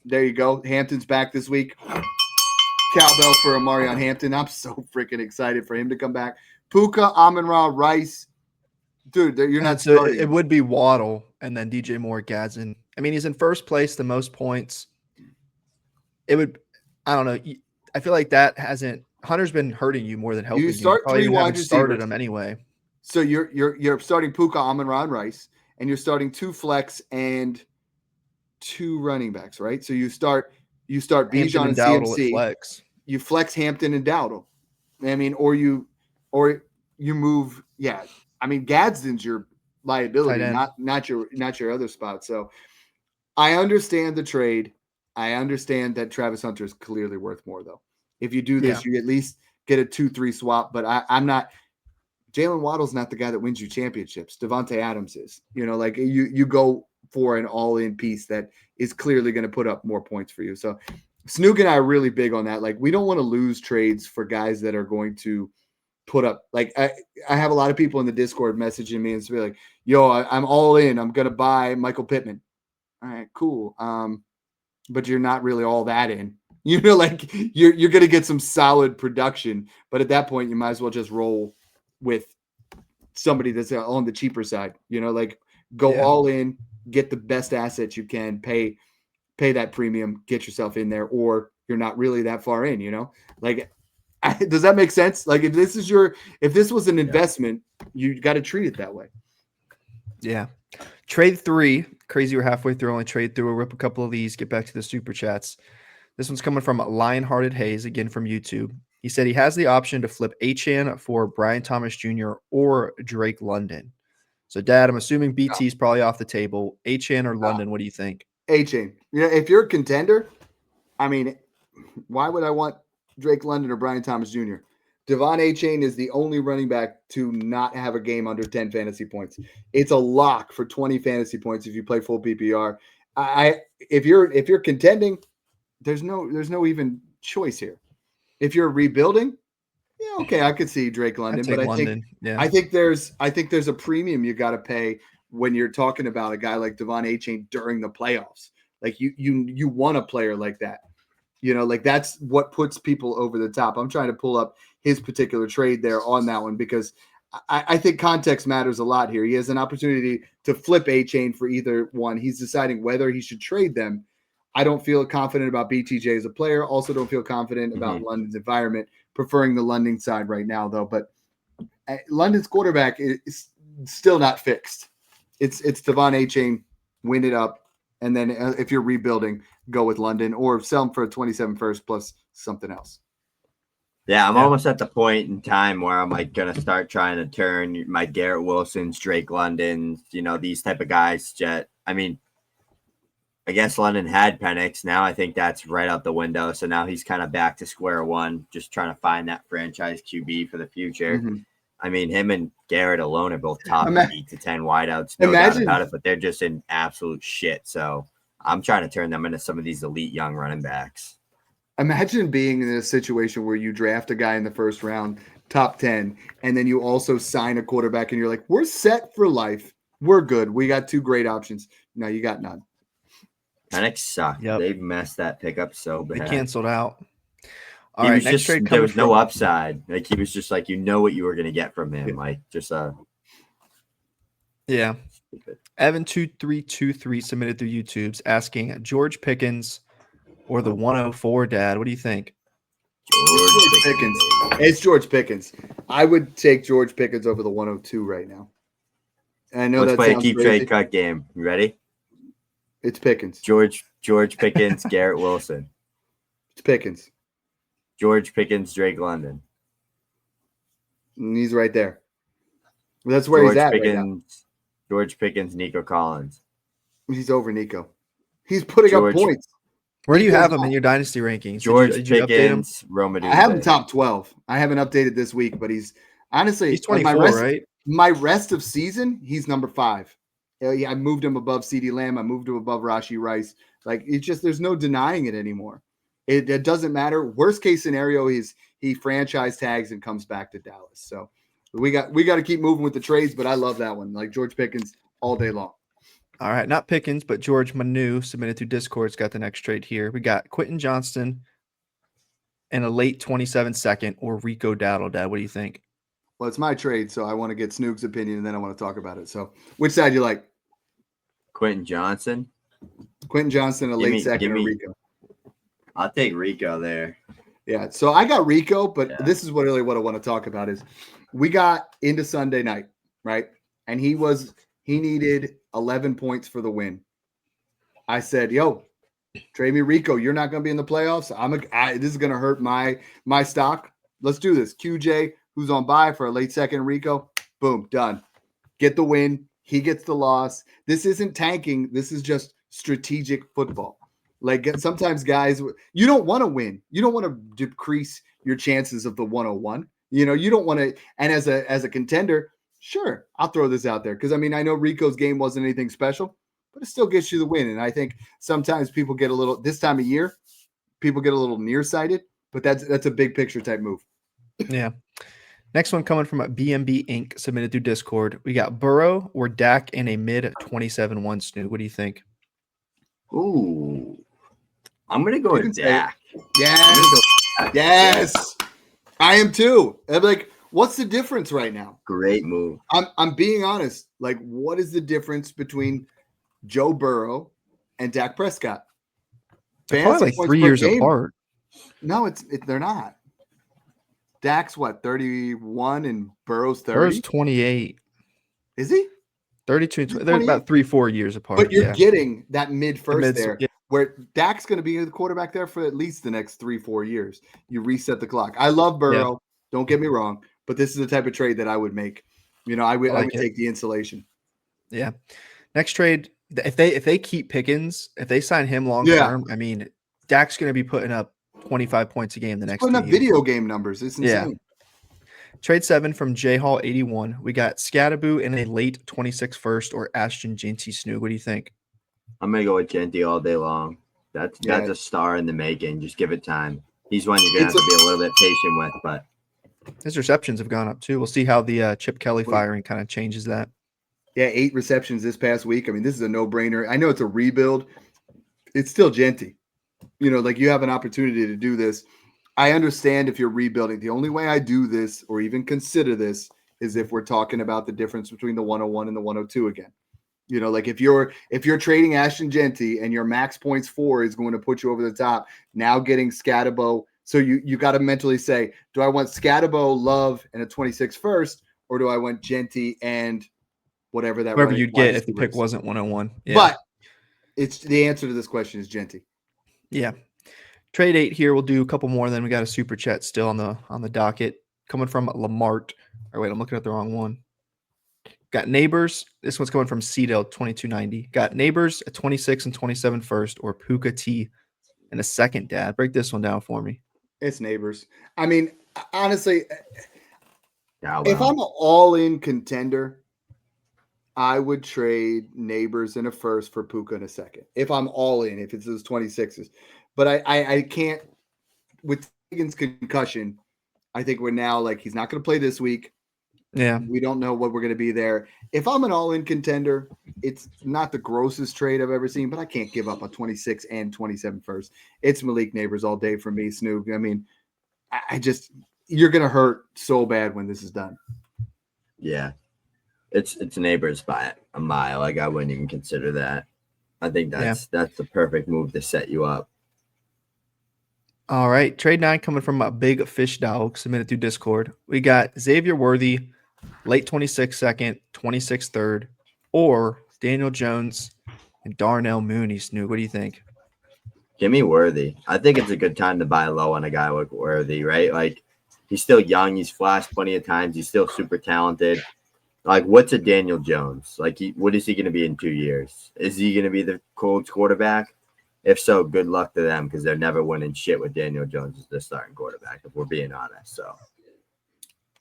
There you go. Hampton's back this week. Cowbell for Amarion Hampton. I'm so freaking excited for him to come back. Puka, Amon-Ra, Rice. Dude, you're not starting. It would be Waddle and then DJ Moore, Gadsden. I mean, he's in first place, the most points. It would, I don't know. I feel like that hasn't. Hunter's been hurting you more than helping you. Start you. 3 wide receivers. Started him anyway. So you're starting Puka, Amon-Ra, and Rice, and you're starting 2 flex and 2 running backs, right? So you start Bijan and CMC. Flex. You flex Hampton and Dowdle. I mean, or you move. Yeah, I mean Gadsden's your liability, not your other spot. So I understand the trade. I understand that Travis Hunter is clearly worth more, though. If you do this, you at least get a 2-3 swap. But I'm not. Jalen Waddle's not the guy that wins you championships. Devontae Adams is. Like you go for an all-in piece that is clearly going to put up more points for you. So Snoog and I are really big on that. Like we don't want to lose trades for guys that are going to put up. Like I have a lot of people in the Discord messaging me and be like, "Yo, I'm all in. I'm going to buy Michael Pittman." All right, cool. But you're not really all that in. Like you're going to get some solid production, but at that point you might as well just roll with somebody that's on the cheaper side, like go all in, get the best assets you can, pay that premium, get yourself in there, or you're not really that far in, like, does that make sense? Like if this was an investment, you got to treat it that way. Yeah. Trade 3, crazy. We're halfway through, only trade through. We'll rip a couple of these, get back to the super chats. This one's coming from Lionhearted Hayes, again from YouTube. He said he has the option to flip Achane for Brian Thomas Jr. or Drake London. So, Dad, I'm assuming BT's probably off the table. Achane or London, what do you think? Achane. If you're a contender, I mean, why would I want Drake London or Brian Thomas Jr.? Devon Achane is the only running back to not have a game under 10 fantasy points. It's a lock for 20 fantasy points if you play full PPR. If you're contending, there's no even choice here. If you're rebuilding, yeah, okay, I could see Drake London, but I think there's a premium you got to pay when you're talking about a guy like Devon Achane during the playoffs. Like you want a player like that. Like that's what puts people over the top. I'm trying to pull up his particular trade there on that one because I think context matters a lot here. He has an opportunity to flip Achane for either one. He's deciding whether he should trade them. I don't feel confident about BTJ as a player. Also don't feel confident about London's environment. Preferring the London side right now, though. But London's quarterback is still not fixed. It's Devon Achane, win it up. And then if you're rebuilding, go with London or sell him for a 27 first plus something else. Yeah, I'm almost at the point in time where I'm like going to start trying to turn my Garrett Wilsons, Drake Londons, these type of guys. I guess London had Penix. Now I think that's right out the window. So now he's kind of back to square one, just trying to find that franchise QB for the future. Mm-hmm. I mean, him and Garrett alone are both top 8 to 10 wideouts, no doubt about it, but they're just in absolute shit. So I'm trying to turn them into some of these elite young running backs. Imagine being in a situation where you draft a guy in the first round, top 10, and then you also sign a quarterback and you're like, we're set for life. We're good. We got 2 great options. No, you got none. Penix sucked. Yep. They've messed that pickup so bad. They canceled out. All right, next trade there was no upside. Like he was just like what you were gonna get from him. Yeah. Like just yeah. Evan2323 submitted through YouTube's asking George Pickens or the 104 dad. What do you think? George Pickens. It's George Pickens. I would take George Pickens over the 102 right now. And I know let's play a keep trade cut game. You ready? It's Pickens. George Pickens, Garrett Wilson. It's Pickens. George Pickens, Drake London. And he's right there. That's where he's at right now. George Pickens, Nico Collins. He's over Nico. He's putting up points. Where do you have him in your dynasty rankings? George Pickens, Roma. I have him top 12. I haven't updated this week, but he's honestly he's 24, right? My rest of season, he's number 5. Yeah, I moved him above CeeDee Lamb. I moved him above Rashee Rice. Like it's just there's no denying it anymore. It doesn't matter. Worst case scenario, he franchise tags and comes back to Dallas. So we got to keep moving with the trades, but I love that one. Like George Pickens all day long. All right, not Pickens, but George Manu submitted through Discord's got the next trade here. We got Quentin Johnston and a late 27 second or Rico Dowdle. Dad, what do you think? Well, it's my trade, so I want to get Snoog's opinion, and then I want to talk about it. So which side do you like? Quentin Johnston, a late second, or Rico? I'll take Rico there. Yeah, so I got Rico, but this is what I want to talk about is we got into Sunday night, right? And he needed 11 points for the win. I said, yo, trade me Rico. You're not going to be in the playoffs. This is going to hurt my stock. Let's do this. QJ, who's on bye for a late second, Rico. Boom, done. Get the win. He gets the loss. This isn't tanking. This is just strategic football. Like sometimes guys, you don't want to win. You don't want to decrease your chances of the 101. You don't want to. And as a contender, sure, I'll throw this out there because I know Rico's game wasn't anything special, but it still gets you the win. And I think sometimes people get a little this time of year, people get a little nearsighted, but that's a big picture type move. Yeah. Next one coming from BMB Inc. submitted through Discord. We got Burrow or Dak in a mid 27-1 Snoog. What do you think? Ooh. I'm going to go with Dak. Yes. I am too. I'm like, what's the difference right now? Great move. I'm being honest. Like, what is the difference between Joe Burrow and Dak Prescott? They're probably like 3 years apart. No, they're not. Dak's what, 31 and Burrow's 30? Burrow's 28. Is he? 32. They're about 3-4 years apart. But you're getting that mid-first there, yeah. where Dak's going to be the quarterback there for at least the next 3-4 years. You reset the clock. I love Burrow. Yeah. Don't get me wrong, but this is the type of trade that I would make. I would take the insulation. Yeah. Next trade, if they keep Pickens, if they sign him long term, Dak's going to be putting up 25 points a game the next putting up video game numbers. It's insane. Trade 7 from J Hall 81. We got Scattaboo in a late 26 first or Ashton Jinty Snoog. What do you think? I'm gonna go with Genty all day long. That's Yeah. a star in the making. Just give it time. He's one you're gonna It's have to be a little bit patient with, but His receptions have gone up too. We'll see how the Chip Kelly firing kind of changes that. Yeah, 8 receptions this past week. I mean, this is a no-brainer. I know it's a rebuild. It's still Genty. Like you have an opportunity to do this. I understand if you're rebuilding. The only way I do this or even consider this is if we're talking about the difference between the 101 and the 102 again. Like if you're trading Ashton Genty and your max points 4 is going to put you over the top, now getting Scatabo. So you got to mentally say, do I want Scatabo, Love, and a 26 first, or do I want Genty and whatever that Whoever you'd get if the receiver pick is? wasn't 101. Yeah. But it's the answer to this question is Genty. Yeah. Trade 8 here. We'll do a couple more. Then we got a super chat still on the docket coming from Lamart. Or wait, I'm looking at the wrong one. Got Neighbors. This one's coming from Cedel 2290. Got Neighbors at 26 and 27 first or Puka T in a second. Dad, break this one down for me. It's Neighbors. I mean, honestly, yeah, if I'm an all-in contender, I would trade Neighbors in a first for Puka in a second. If I'm all in, if it's those 26s. But I can't, with Higgins' concussion, I think we're now like, he's not going to play this week. Yeah. We don't know what we're going to be there. If I'm an all-in contender, it's not the grossest trade I've ever seen, but I can't give up a 26 and 27 first. It's Malik Neighbors all day for me, Snoop. I mean, you're going to hurt so bad when this is done. Yeah. It's Neighbors by a mile. Like I wouldn't even consider that. I think that's the perfect move to set you up. All right. Trade 9 coming from a big fish dog submitted through Discord. We got Xavier Worthy, late 26 second, 26 third, or Daniel Jones and Darnell Mooney. Snoop, what do you think? Give me Worthy. I think it's a good time to buy low on a guy like Worthy, right? Like he's still young. He's flashed plenty of times. He's still super talented. Like, what's a Daniel Jones? Like, what is he going to be in 2 years? Is he going to be the Colts quarterback? If so, good luck to them because they're never winning shit with Daniel Jones as their starting quarterback, if we're being honest. So,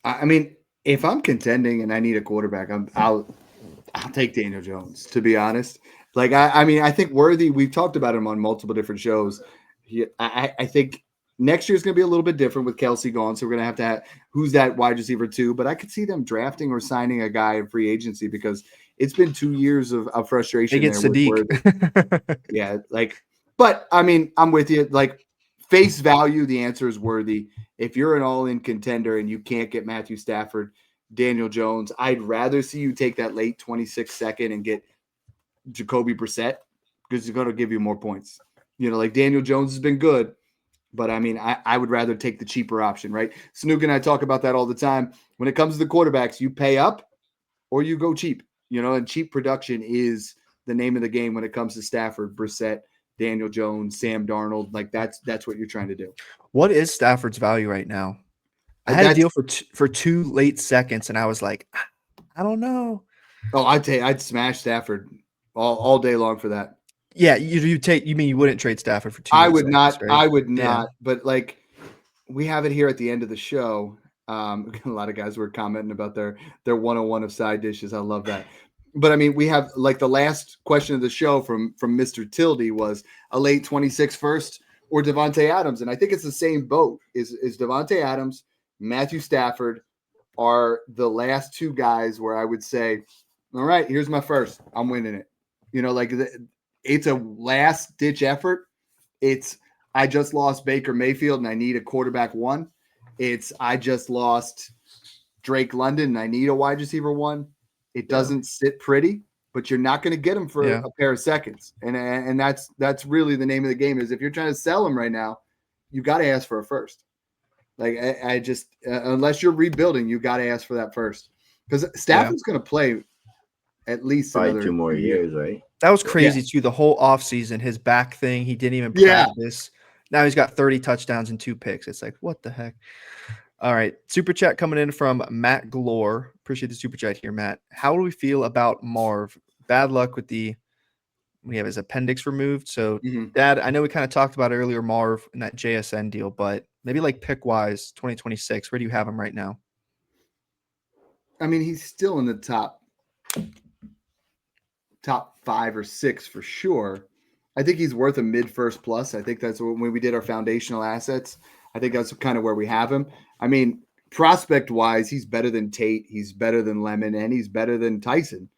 I mean, if I'm contending and I need a quarterback, I'll take Daniel Jones, to be honest. Like, I mean, I think Worthy, we've talked about him on multiple different shows. I think next year's going to be a little bit different with Kelsey gone, so we're going to have who's that wide receiver 2. But I could see them drafting or signing a guy in free agency because it's been 2 years of frustration. They get Sadiq. Yeah, but I mean, I'm with you. Like face value, the answer is Worthy. If you're an all-in contender and you can't get Matthew Stafford, Daniel Jones, I'd rather see you take that late 26 second and get Jacoby Brissett because he's going to give you more points. Like Daniel Jones has been good. But, I mean, I would rather take the cheaper option, right? Snook and I talk about that all the time. When it comes to the quarterbacks, you pay up or you go cheap, and cheap production is the name of the game when it comes to Stafford, Brissett, Daniel Jones, Sam Darnold. Like, that's what you're trying to do. What is Stafford's value right now? I had a deal for 2 late seconds, and I was like, I don't know. Oh, I'd smash Stafford all day long for that. Yeah, you mean you wouldn't trade Stafford for 2? I would not. Right? I would not. But like, we have it here at the end of the show. A lot of guys were commenting about their 101 of side dishes. I love that. But I mean, we have like the last question of the show from Mr. Tildy was a late 26 first or Devontae Adams, and I think it's the same boat. Is Devontae Adams, Matthew Stafford are the last 2 guys where I would say, all right, here's my first. I'm winning it. It's a last-ditch effort. It's I just lost Baker Mayfield and I need a quarterback 1. It's I just lost Drake London and I need a wide receiver 1. It doesn't sit pretty, but you're not going to get him for a pair of seconds. And that's really the name of the game is if you're trying to sell him right now, you got to ask for a first. Like I just unless you're rebuilding, you got to ask for that first because Stafford's going to play at least probably 2 more years, right? That was crazy too. The whole offseason, his back thing, he didn't even practice. Now he's got 30 touchdowns and 2 picks. It's like, what the heck? All right. Super chat coming in from Matt Glore. Appreciate the super chat here, Matt. How do we feel about Marv? Bad luck with we have his appendix removed. So, Dad, I know we kind of talked about earlier Marv in that JSN deal, but maybe like pick wise 2026. Where do you have him right now? I mean, he's still in the top 5 or 6 for sure. I think he's worth a mid first plus. I think that's when we did our foundational assets. I think that's kind of where we have him. I mean, prospect wise, he's better than Tate. He's better than Lemon, and he's better than Tyson.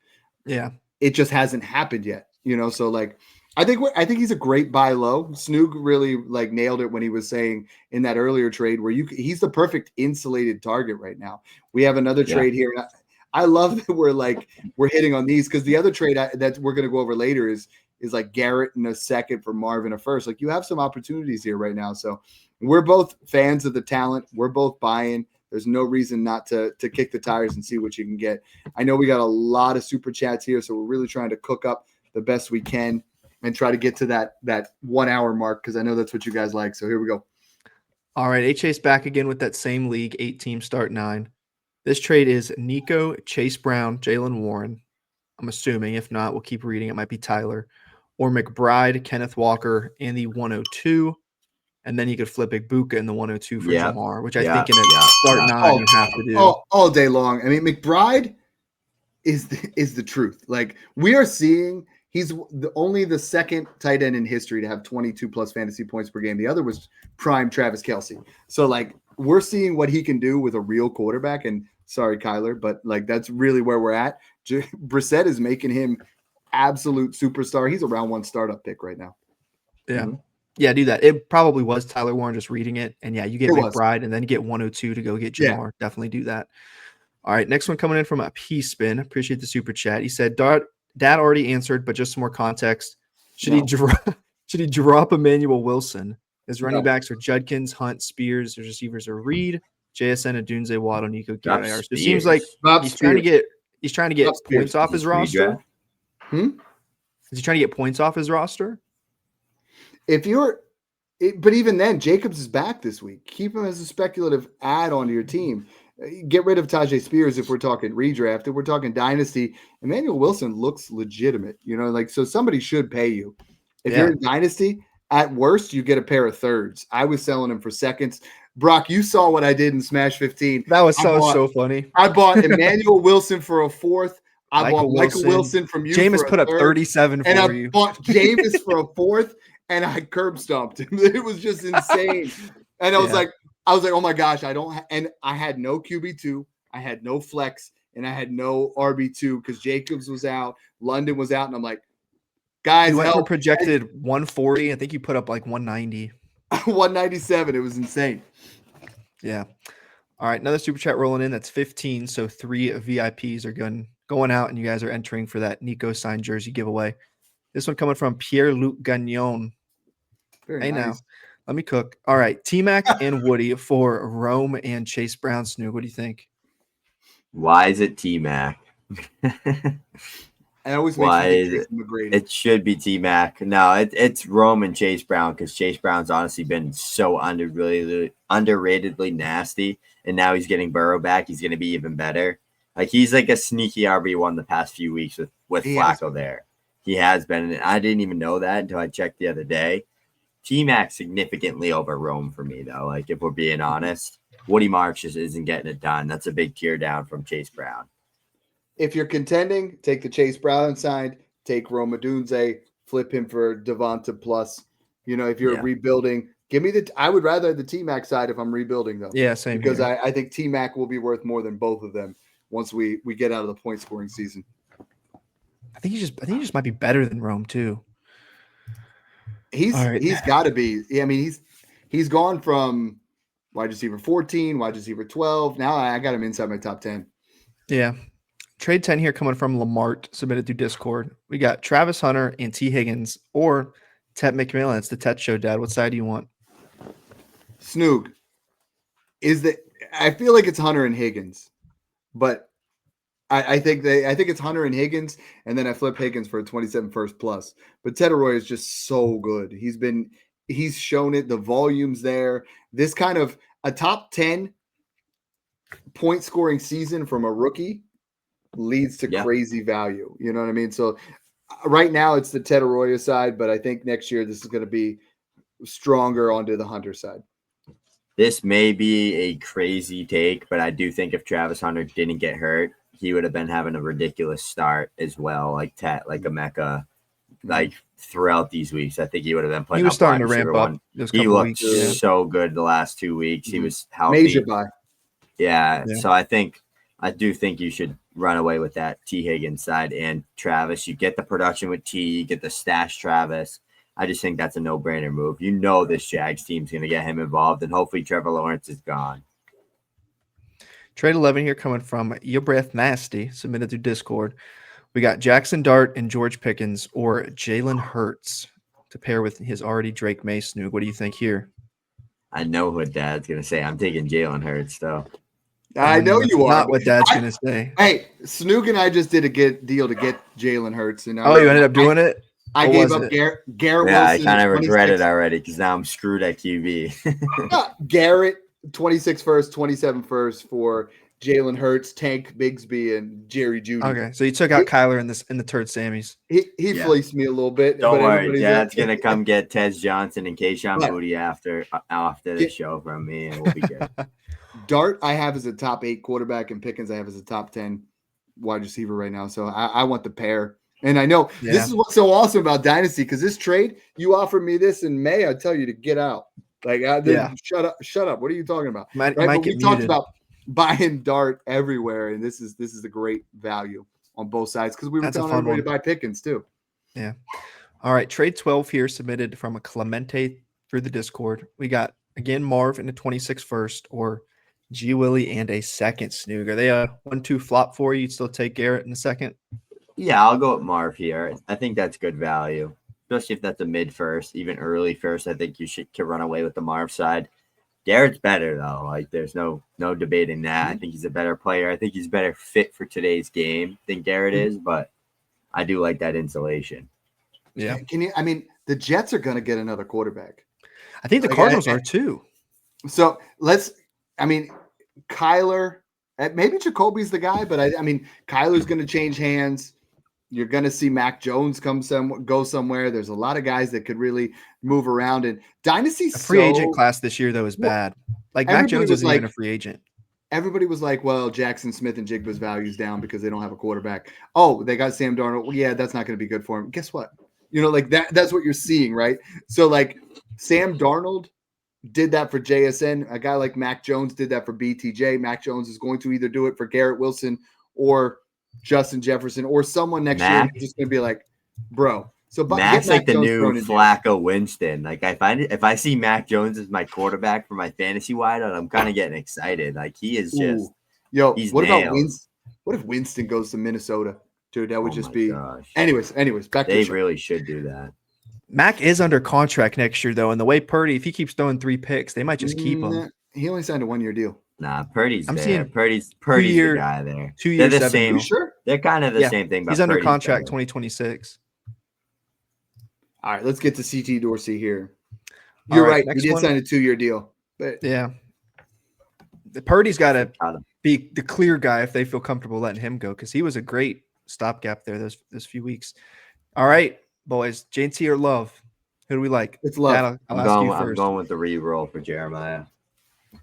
Yeah. It just hasn't happened yet, So like, I think he's a great buy low. Snoog really like nailed it when he was saying in that earlier trade where he's the perfect insulated target right now. We have another trade here. I love that we're hitting on these because the other trade that we're going to go over later is like Garrett in a second for Marvin a first. Like you have some opportunities here right now. So we're both fans of the talent. We're both buying. There's no reason not to kick the tires and see what you can get. I know we got a lot of super chats here, so we're really trying to cook up the best we can and try to get to that 1 hour mark because I know that's what you guys like. So here we go. All right, HA's back again with that same league, 8 teams start 9. This trade is Nico, Chase Brown, Jalen Warren. I'm assuming. If not, we'll keep reading. It might be Tyler. Or McBride, Kenneth Walker, and the 102. And then you could flip Igbuka in the 102 for Jamar, which I think in a start 9 you have to do. All day long. I mean, McBride is the truth. Like we are seeing he's only the second tight end in history to have 22 plus fantasy points per game. The other was prime Travis Kelce. So like we're seeing what he can do with a real quarterback. And sorry, Kyler, but like that's really where we're at. Brissett is making him absolute superstar. He's a round 1 startup pick right now. Yeah. Mm-hmm. Yeah, do that. It probably was Tyler Warren just reading it. And yeah, you get McBride and then you get 102 to go get Jamar. Yeah. Definitely do that. All right, next one coming in from a P-Spin. Appreciate the super chat. He said, Dad already answered, but just some more context. Should he drop Emmanuel Wilson? His running backs are Judkins, Hunt, Spears. His receivers are Reed, JSN, Adunze, Waddle, Nico, Gary. So it seems like he's trying to get points off his roster. Is he trying to get points off his roster? But even then, Jacobs is back this week. Keep him as a speculative add-on to your team. Get rid of Tajay Spears if we're talking redraft. If we're talking dynasty, Emmanuel Wilson looks legitimate. So somebody should pay you. If you're in dynasty, at worst, you get a pair of thirds. I was selling him for seconds. Brock, you saw what I did in Smash 15. That was so funny. I bought Emmanuel Wilson for a fourth. I bought Michael Wilson from you. Jameis put up 37 for you. And I bought Jameis for a fourth, and I curb stomped him. It was just insane. And I was like, oh my gosh, and I had no QB2, I had no flex, and I had no RB2 because Jacobs was out, London was out, and I'm like, guys, you went for projected 140. I think you put up like 190. 197. It was insane. Yeah. All right, another super chat rolling in. That's 15. So 3 VIPs are going out, and you guys are entering for that Nico signed jersey giveaway. This one coming from Pierre-Luc Gagnon. Very nice. Now, let me cook. All right, T-Mac and Woody for Rome and Chase Brown. Snoog, what do you think? Why is it T-Mac? I always make it should be T-Mac. No, it's Rome and Chase Brown because Chase Brown's honestly been so underratedly nasty, and now he's getting Burrow back. He's going to be even better. Like he's like a sneaky RB1 the past few weeks with Flacco there. He has been, and I didn't even know that until I checked the other day. T-Mac significantly over Rome for me, though. Like, if we're being honest, Woody Marks just isn't getting it done. That's a big tear down from Chase Brown. If you're contending, take the Chase Brown side, take Rome Odunze, flip him for Devonta plus. If you're rebuilding, I would rather the T-Mac side if I'm rebuilding, though. Yeah, same because here. I think T-Mac will be worth more than both of them once we get out of the point scoring season. I think he just might be better than Rome too. He's got to be. I mean, he's gone from wide receiver 14, wide receiver 12. Now I got him inside my top 10. Yeah. Trade 10 here coming from Lamart, submitted through Discord. We got Travis Hunter and T. Higgins or Tet McMillan. It's the Tet show, Dad. What side do you want? Snoog. I feel like it's Hunter and Higgins, but I think it's Hunter and Higgins, and then I flip Higgins for a 27 first plus. But Tedoroy is just so good. He's shown it. The volume's there. This kind of a top 10 point scoring season from a rookie leads to crazy value. You know what I mean? So right now it's the Tedoroy side, but I think next year this is going to be stronger onto the Hunter side. This may be a crazy take, but I do think if Travis Hunter didn't get hurt, he would have been having a ridiculous start as well, like a Mecca, like throughout these weeks. I think he would have been putting. He was up starting to wide receiver ramp up one. those He couple looked weeks. Yeah. so good the last 2 weeks. He was healthy. Major buy. Yeah. Yeah. So I do think you should run away with that T. Higgins side and Travis. You get the production with T, you get the stash Travis. I just think that's a no-brainer move. You know this Jags team's going to get him involved, and hopefully Trevor Lawrence is gone. Trade 11 here coming from Your Breath Nasty, submitted through Discord. We got Jackson Dart and George Pickens or Jalen Hurts to pair with his already Drake May. Snoog, what do you think here? I know what Dad's going to say. I'm taking Jalen Hurts, though. I know That's you are. not what Dad's going to say. Hey, Snoog and I just did a deal to get Jalen Hurts. And Oh, you ended up doing it? I What gave was up it? Garrett Yeah, Wilson. I kind of regret it 26 already because now I'm screwed at QB. Garrett, 26 first, 27 first for Jalen Hurts, Tank Bigsby, and Jerry Jeudy. Okay, so you took out Kyler in the turd Sammys. He Yeah. fleeced me a little bit. Don't but worry, everybody's Dad's like- going to come get Tez Johnson and Keyshawn But- Booty after the show from me, and we'll be good. Dart, I have as a top 8 quarterback, and Pickens, I have as a top 10 wide receiver right now. So I want the pair. And I know this is what's so awesome about Dynasty, because this trade, you offered me this in May, I tell you to get out. Like, shut up. What are you talking about? Might But get we talked muted. about buying Dart everywhere, and this is a great value on both sides because we were That's a telling fun everybody one. to buy Pickens too. Yeah. All right. Trade 12 here submitted from a Clemente through the Discord. We got, again, Marv in the 26 first or G. Willie and a second. Snoog. Are they a 1-2 flop for you? You'd still take Garrett in the second? Yeah, I'll go with Marv here. I think that's good value, especially if that's a mid first, even early first. I think you can run away with the Marv side. Garrett's better though. Like there's no debating that. I think he's a better player. I think he's better fit for today's game than Garrett is, but I do like that insulation. Yeah. I mean, the Jets are going to get another quarterback. I think the Like, Cardinals are too. So Kyler, maybe Jacoby's the guy, but I mean, Kyler's going to change hands. You're going to see Mac Jones go somewhere. There's a lot of guys that could really move around. And Dynasty Free agent class this year, though, is bad. Like, Mac Jones isn't even a free agent. Everybody was like, well, Jackson Smith and Jigba's value's down because they don't have a quarterback. Oh, they got Sam Darnold. Well, yeah, that's not going to be good for him. Guess what? Like that's what you're seeing, right? So, like, Sam Darnold did that for JSN. A guy like Mac Jones did that for BTJ. Mac Jones is going to either do it for Garrett Wilson or Justin Jefferson or someone next year who's just going to be like, bro. So Mac's like the new Flacco Winston. Like if I see Mac Jones as my quarterback for my fantasy wide, I'm kind of getting excited. Like he is just what if Winston goes to Minnesota? Dude, that would just be gosh. Anyways, back to they really should do that. Mac is under contract next year though, and the way Purdy, if he keeps throwing 3 picks, they might just keep him. He only signed a 1-year deal. Nah, Purdy's there. Seeing Purdy's the guy there. 2 years, they're the same. Sure? They're kind of the same thing. He's under contract 2026. All right, let's get to CT Dorsey here. You're right. He did sign a 2-year deal. But yeah. The Purdy's got to be the clear guy if they feel comfortable letting him go because he was a great stopgap there those few weeks. All right, boys. JT or Love? Who do we like? It's Love. I'll ask you first. I'm going with the re-roll for Jeremiah.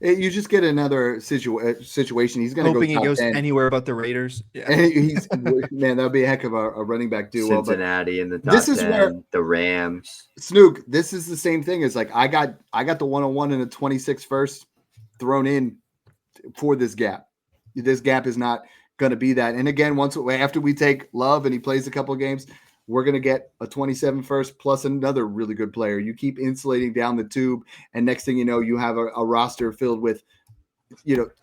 You just get another situation. He's going to go hoping he goes anywhere but the Raiders. Yeah. Man, that would be a heck of a running back duo. Cincinnati in the top 10, where the Rams. Snoog, this is the same thing. It's like I got the 101 and a 26 first thrown in for this gap. This gap is not going to be that. And again, after we take Love and he plays a couple of games, we're going to get a 27 first plus another really good player. You keep insulating down the tube, and next thing you know, you have a roster filled with,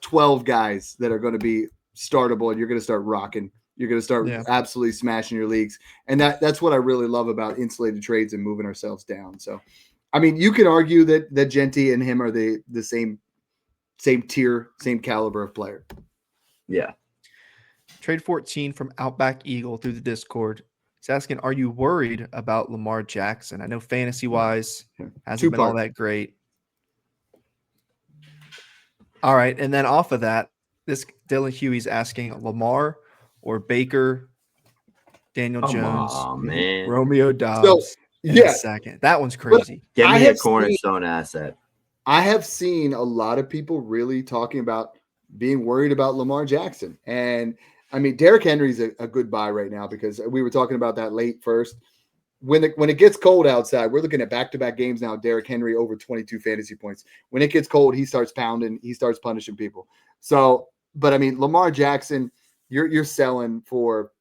12 guys that are going to be startable, and you're going to start rocking. You're going to start absolutely smashing your leagues. And that's what I really love about insulated trades and moving ourselves down. So, I mean, you could argue that Genty and him are the same tier, same caliber of player. Yeah. Trade 14 from Outback Eagle through the Discord. He's asking, are you worried about Lamar Jackson? I know fantasy-wise hasn't been all that great. All right, and then off of that, this Dylan Huey's asking Lamar or Baker, Daniel Jones, man. Romeo Dobbs. So, second. That one's crazy. Give me a cornerstone asset. I have seen a lot of people really talking about being worried about Lamar Jackson. And I mean, Derrick Henry's a good buy right now because we were talking about that late first. When it gets cold outside, we're looking at back-to-back games now. Derrick Henry over 22 fantasy points. When it gets cold, he starts pounding. He starts punishing people. So, but I mean, Lamar Jackson, you're selling for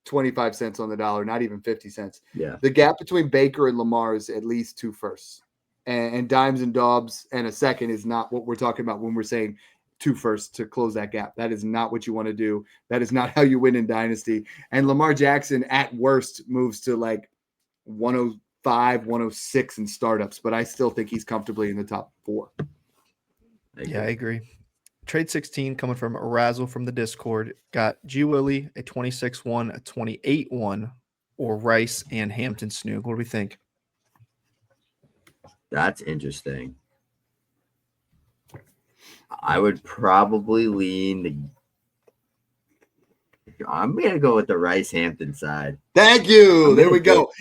25 cents on the dollar, not even 50 cents. Yeah. The gap between Baker and Lamar is at least 2 firsts. And dimes and daubs and a second is not what we're talking about when we're saying 2 firsts to close that gap. That is not what you want to do. That is not how you win in Dynasty. And Lamar Jackson at worst moves to like 105, 106 in startups, but I still think he's comfortably in the top 4. Yeah, I agree. Trade 16 coming from Razzle from the Discord. Got G. Willie, a 26-1, a 28-1, or Rice and Hampton Snoog. What do we think? That's interesting. I would probably lean I'm going to go with the Rice Hampton side. Thank you. There we go.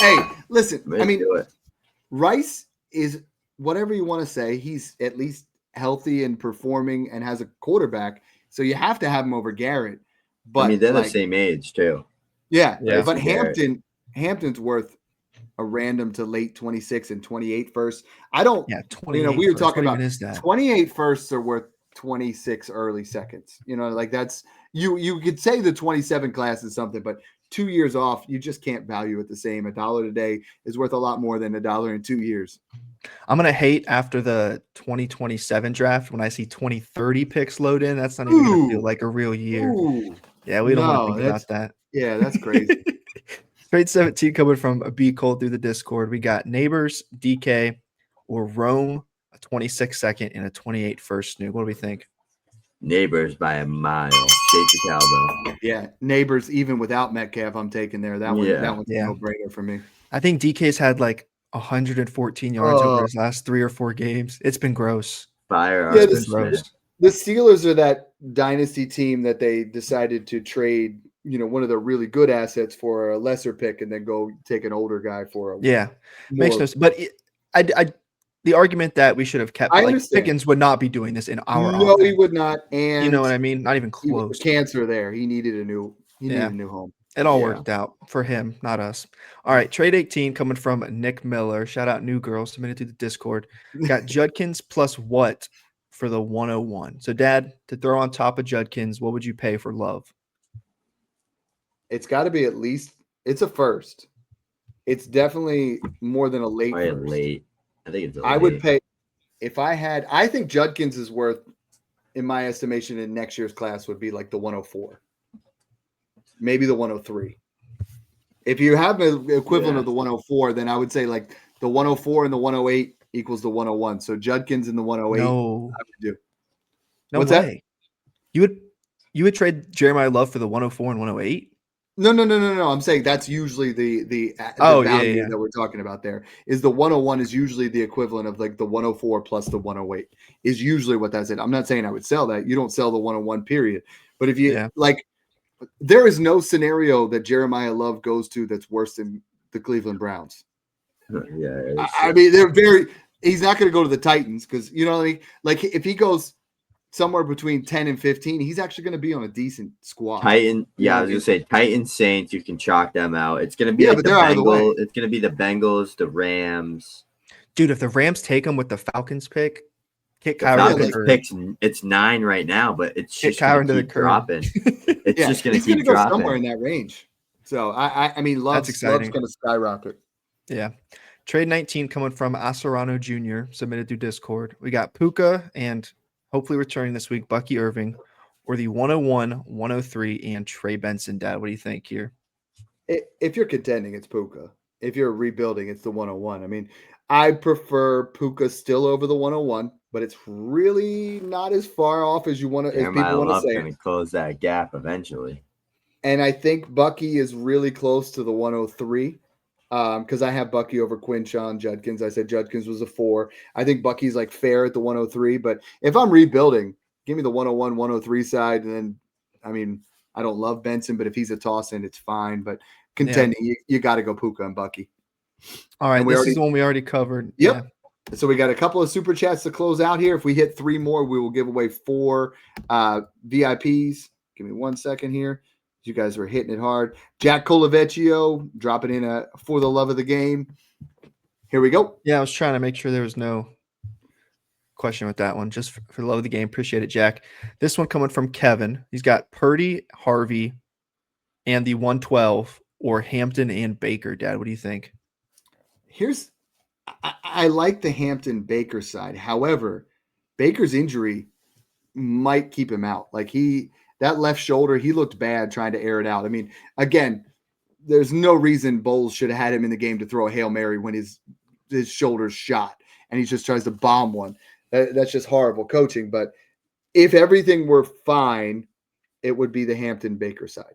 Hey, listen, I mean, Rice is whatever you want to say. He's at least healthy and performing and has a quarterback. So you have to have him over Garrett. But I mean, they're the same age too. Yeah. Rice But and Hampton's worth a random to late 26 and 28 first. I don't, 28 we were talking about is that? 28 firsts are worth 26 early seconds. Like that's, you could say the 27 class is something, but 2 years off, you just can't value it the same. $1 today is worth a lot more than $1 in 2 years. I'm going to hate after the 2027 draft when I see 2030 picks load in. That's not even going to feel like a real year. Yeah, we don't want to think about that. Yeah, that's crazy. Trade 17 coming from a B Cole through the Discord. We got Neighbors, DK, or Rome, a 26 second and a 28 first. Snoog. What do we think? Neighbors by a mile. Jake DeCalvo. Yeah, Neighbors, even without Metcalf, I'm taking there. That one's a no-brainer for me. I think DK's had like 114 yards over his last 3 or 4 games. It's been gross. Fire. Yeah, the Steelers are that dynasty team that they decided to trade, one of their really good assets for a lesser pick and then go take an older guy for a makes no sense. But the argument that we should have kept Pickens would not be doing this in our offense. He would not. And you know what I mean? Not even close. Cancer there. He needed a new home. It all worked out for him, not us. All right, trade 18 coming from Nick Miller. Shout out New Girl, submitted to the Discord. Got Judkins plus what for the 101? So, Dad, to throw on top of Judkins, what would you pay for Love? It's got to be at least – it's a first. It's definitely more than a late first. Late. I think it's I would pay – if I had – I think Judkins is worth, in my estimation, in next year's class would be like the 104. Maybe the 103. If you have an equivalent of the 104, then I would say like the 104 and the 108 equals the 101. So Judkins in the 108. No, I would do. No What's way. that? You would trade Jeremiah Love for the 104 and 108? No. I'm saying that's usually the value that we're talking about. There is the 101 is usually the equivalent of like the 104 plus the 108 is usually what that's it. I'm not saying I would sell that. You don't sell the 101 period. But if you there is no scenario that Jeremiah Love goes to that's worse than the Cleveland Browns. Yeah, I mean, he's not going to go to the Titans because, like if he goes somewhere between 10 and 15, he's actually going to be on a decent squad. I was going to say Titans, Saints, you can chalk them out. It's going to be like the Bengals. It's going to be the Bengals, the Rams. Dude, if the Rams take him with the Falcons pick, kick Kyron to the curb. It's 9 right now, but it's just going to keep dropping. It's just going to keep dropping. Somewhere in that range. So, I mean, Love's going to skyrocket. Yeah. Trade 19 coming from Aserrano Jr., submitted through Discord. We got Puka and hopefully returning this week, Bucky Irving, or the 101, 103, and Trey Benson. Dad, what do you think here? If you're contending, it's Puka. If you're rebuilding, it's the 101. I mean, I prefer Puka still over the 101, but it's really not as far off as you want to. As people want to say, going to close that gap eventually. And I think Bucky is really close to the 103 because I have Bucky over Quinshawn Judkins. I said Judkins was a 4. I think Bucky's like fair at the 103, but if I'm rebuilding, give me the 101, 103 side. And then, I mean, I don't love Benson, but if he's a toss in, it's fine. But contending, you got to go Puka and Bucky. All right, this is the one we already covered. Yep. Yeah. So we got a couple of super chats to close out here. If we hit 3 more, we will give away 4 VIPs. Give me 1 second here. You guys are hitting it hard. Jack Colavecchio dropping in a for the love of the game. Here we go. Yeah, I was trying to make sure there was no question with that one. Just for the love of the game. Appreciate it, Jack. This one coming from Kevin. He's got Purdy, Harvey, and the 112, or Hampton and Baker. Dad, what do you think? I like the Hampton Baker side. However, Baker's injury might keep him out. Like that left shoulder, he looked bad trying to air it out. I mean, again, there's no reason Bowles should have had him in the game to throw a Hail Mary when his shoulder's shot and he just tries to bomb one. That's just horrible coaching. But if everything were fine, it would be the Hampton Baker side.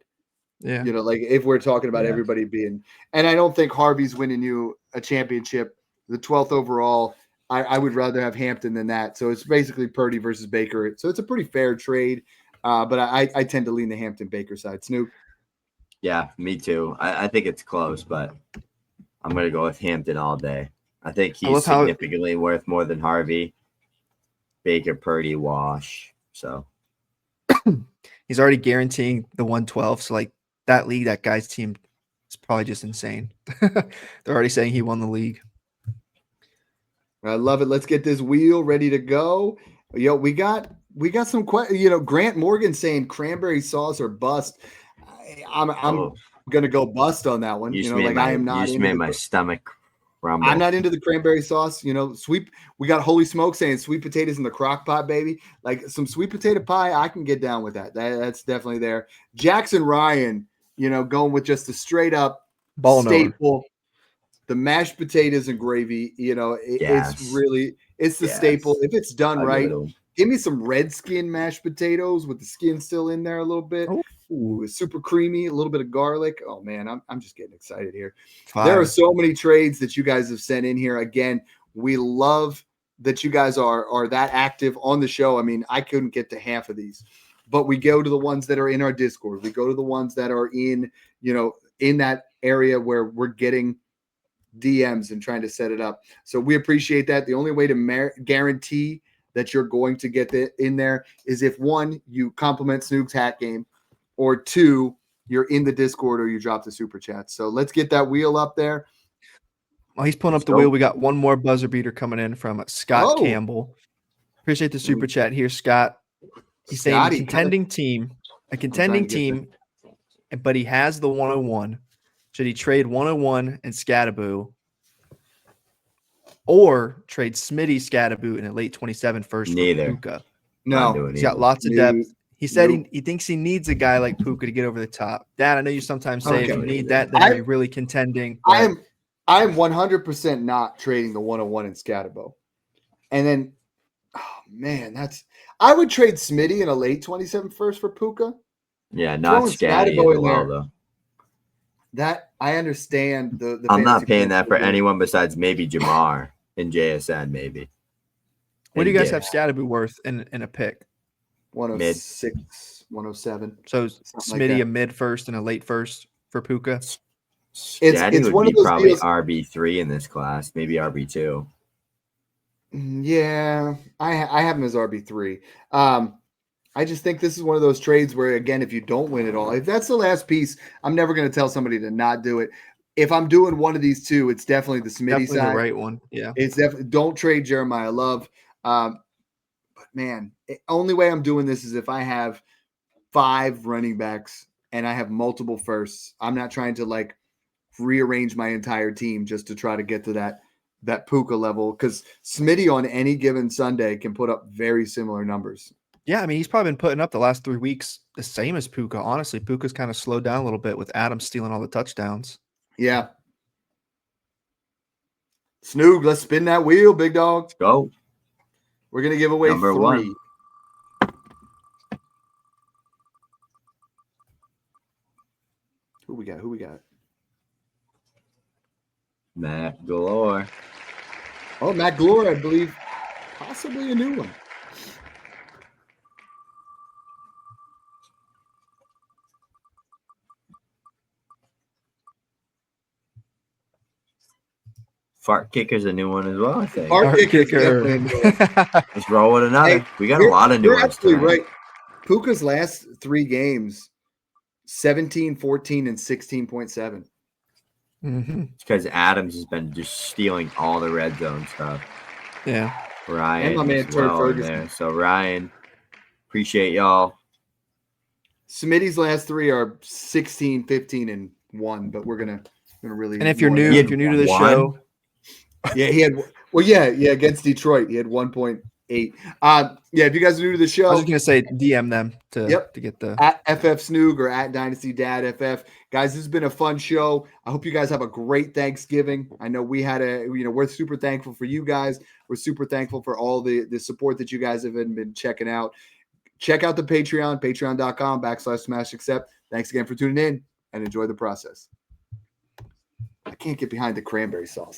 Yeah. You know, like if we're talking about everybody being, and I don't think Harvey's winning you a championship, the 12th overall. I would rather have Hampton than that. So it's basically Purdy versus Baker. So it's a pretty fair trade. But I tend to lean the Hampton Baker side. Snoop. Yeah, me too. I think it's close, but I'm going to go with Hampton all day. I think he's significantly worth more than Harvey. Baker, Purdy, wash. So he's already guaranteeing the 112. So like that league, that guy's team is probably just insane. They're already saying he won the league. I love it. Let's get this wheel ready to go. Yo, we got some questions. You know, Grant Morgan saying cranberry sauce or bust. I'm gonna go bust on that one. You know, like I am not. You just made my stomach rumble. I'm not into the cranberry sauce. You know, we got Holy Smoke saying sweet potatoes in the crock pot, baby. Like some sweet potato pie, I can get down with that. That's definitely there. Jackson Ryan, you know, going with just a straight up staple. The mashed potatoes and gravy, you know, it's the staple. If it's done right, give me some red skin mashed potatoes with the skin still in there a little bit. Ooh, it's super creamy, a little bit of garlic. Oh man, I'm just getting excited here. There are so many trades that you guys have sent in here. Again, we love that you guys are that active on the show. I mean, I couldn't get to half of these, but we go to the ones that are in our Discord. We go to the ones that are in, you know, in that area where we're getting DMs and trying to set it up. So we appreciate that. The only way to guarantee that you're going to get in there is if 1, you compliment Snoog's hat game, or 2, you're in the Discord or you drop the super chat. So let's get that wheel up there. While he's pulling up the wheel, we got one more buzzer beater coming in from Scott Campbell. Appreciate the super chat here, Scott. He's saying a contending team, but he has the 101. Should he trade 101 and Scattaboo, or trade Smitty, Scattaboo in a late 27 first for Puka? No, he's got lots of depth. He said he thinks he needs a guy like Puka to get over the top. Dad, I know you sometimes say if you need that, then you're really contending. I am 100% not trading the 101 in Scattaboo. And then, oh man, I would trade Smitty in a late 27 first for Puka. Yeah, not Scattaboo in there. Though. That I understand the I'm not paying that for anyone besides maybe Jamar and JSN, maybe. What do you guys have Scattaboo worth in a pick? 106, 107. So Smitty like a mid first and a late first for Puka. It's one of those probably deals. RB3 in this class, maybe RB2. Yeah, I have him as RB3. I just think this is one of those trades where, again, if you don't win it all, if that's the last piece, I'm never going to tell somebody to not do it. If I'm doing one of these two, it's definitely the Smitty side. The right one. Yeah. It's definitely don't trade Jeremiah Love. But man, the only way I'm doing this is if I have 5 running backs and I have multiple firsts. I'm not trying to like rearrange my entire team just to try to get to that Puka level, because Smitty on any given Sunday can put up very similar numbers. Yeah, I mean, he's probably been putting up the last 3 weeks the same as Puka. Honestly, Puka's kind of slowed down a little bit with Adams stealing all the touchdowns. Yeah. Snoog, let's spin that wheel, big dog. Let's go. We're going to give away Number 3. 1. Who we got? Matt Galore. Oh, Matt Galore, I believe. Possibly a new one. Fart kicker's a new one as well, I think. Fart Art kicker's kicker. definitely a new one. Let's roll with another. Hey, We got a lot of new You're ones absolutely tonight. right. Puka's last 3 games, 17, 14, and 16.7. Mhm. It's because Adams has been just stealing all the red zone stuff. Yeah. Ryan And my man as Turd well in Ferguson. there. So Ryan, appreciate y'all. Smitty's last 3 are 16, 15, and 1, but we're gonna really. And if you're ignore new, that. if you're new to the One? show, Yeah, he had. Well, yeah, against Detroit, he had 1.8. Yeah, if you guys are new to the I show, was just gonna say DM them to Yep. get the at FF Snoog or at Dynasty Dad FF. Guys, this has been a fun show. I hope you guys have a great Thanksgiving. I know we had we're super thankful for you guys. We're super thankful for all the support that you guys have been checking out. Check out the Patreon, patreon.com/smash accept. Thanks again for tuning in and enjoy the process. I can't get behind the cranberry sauce though.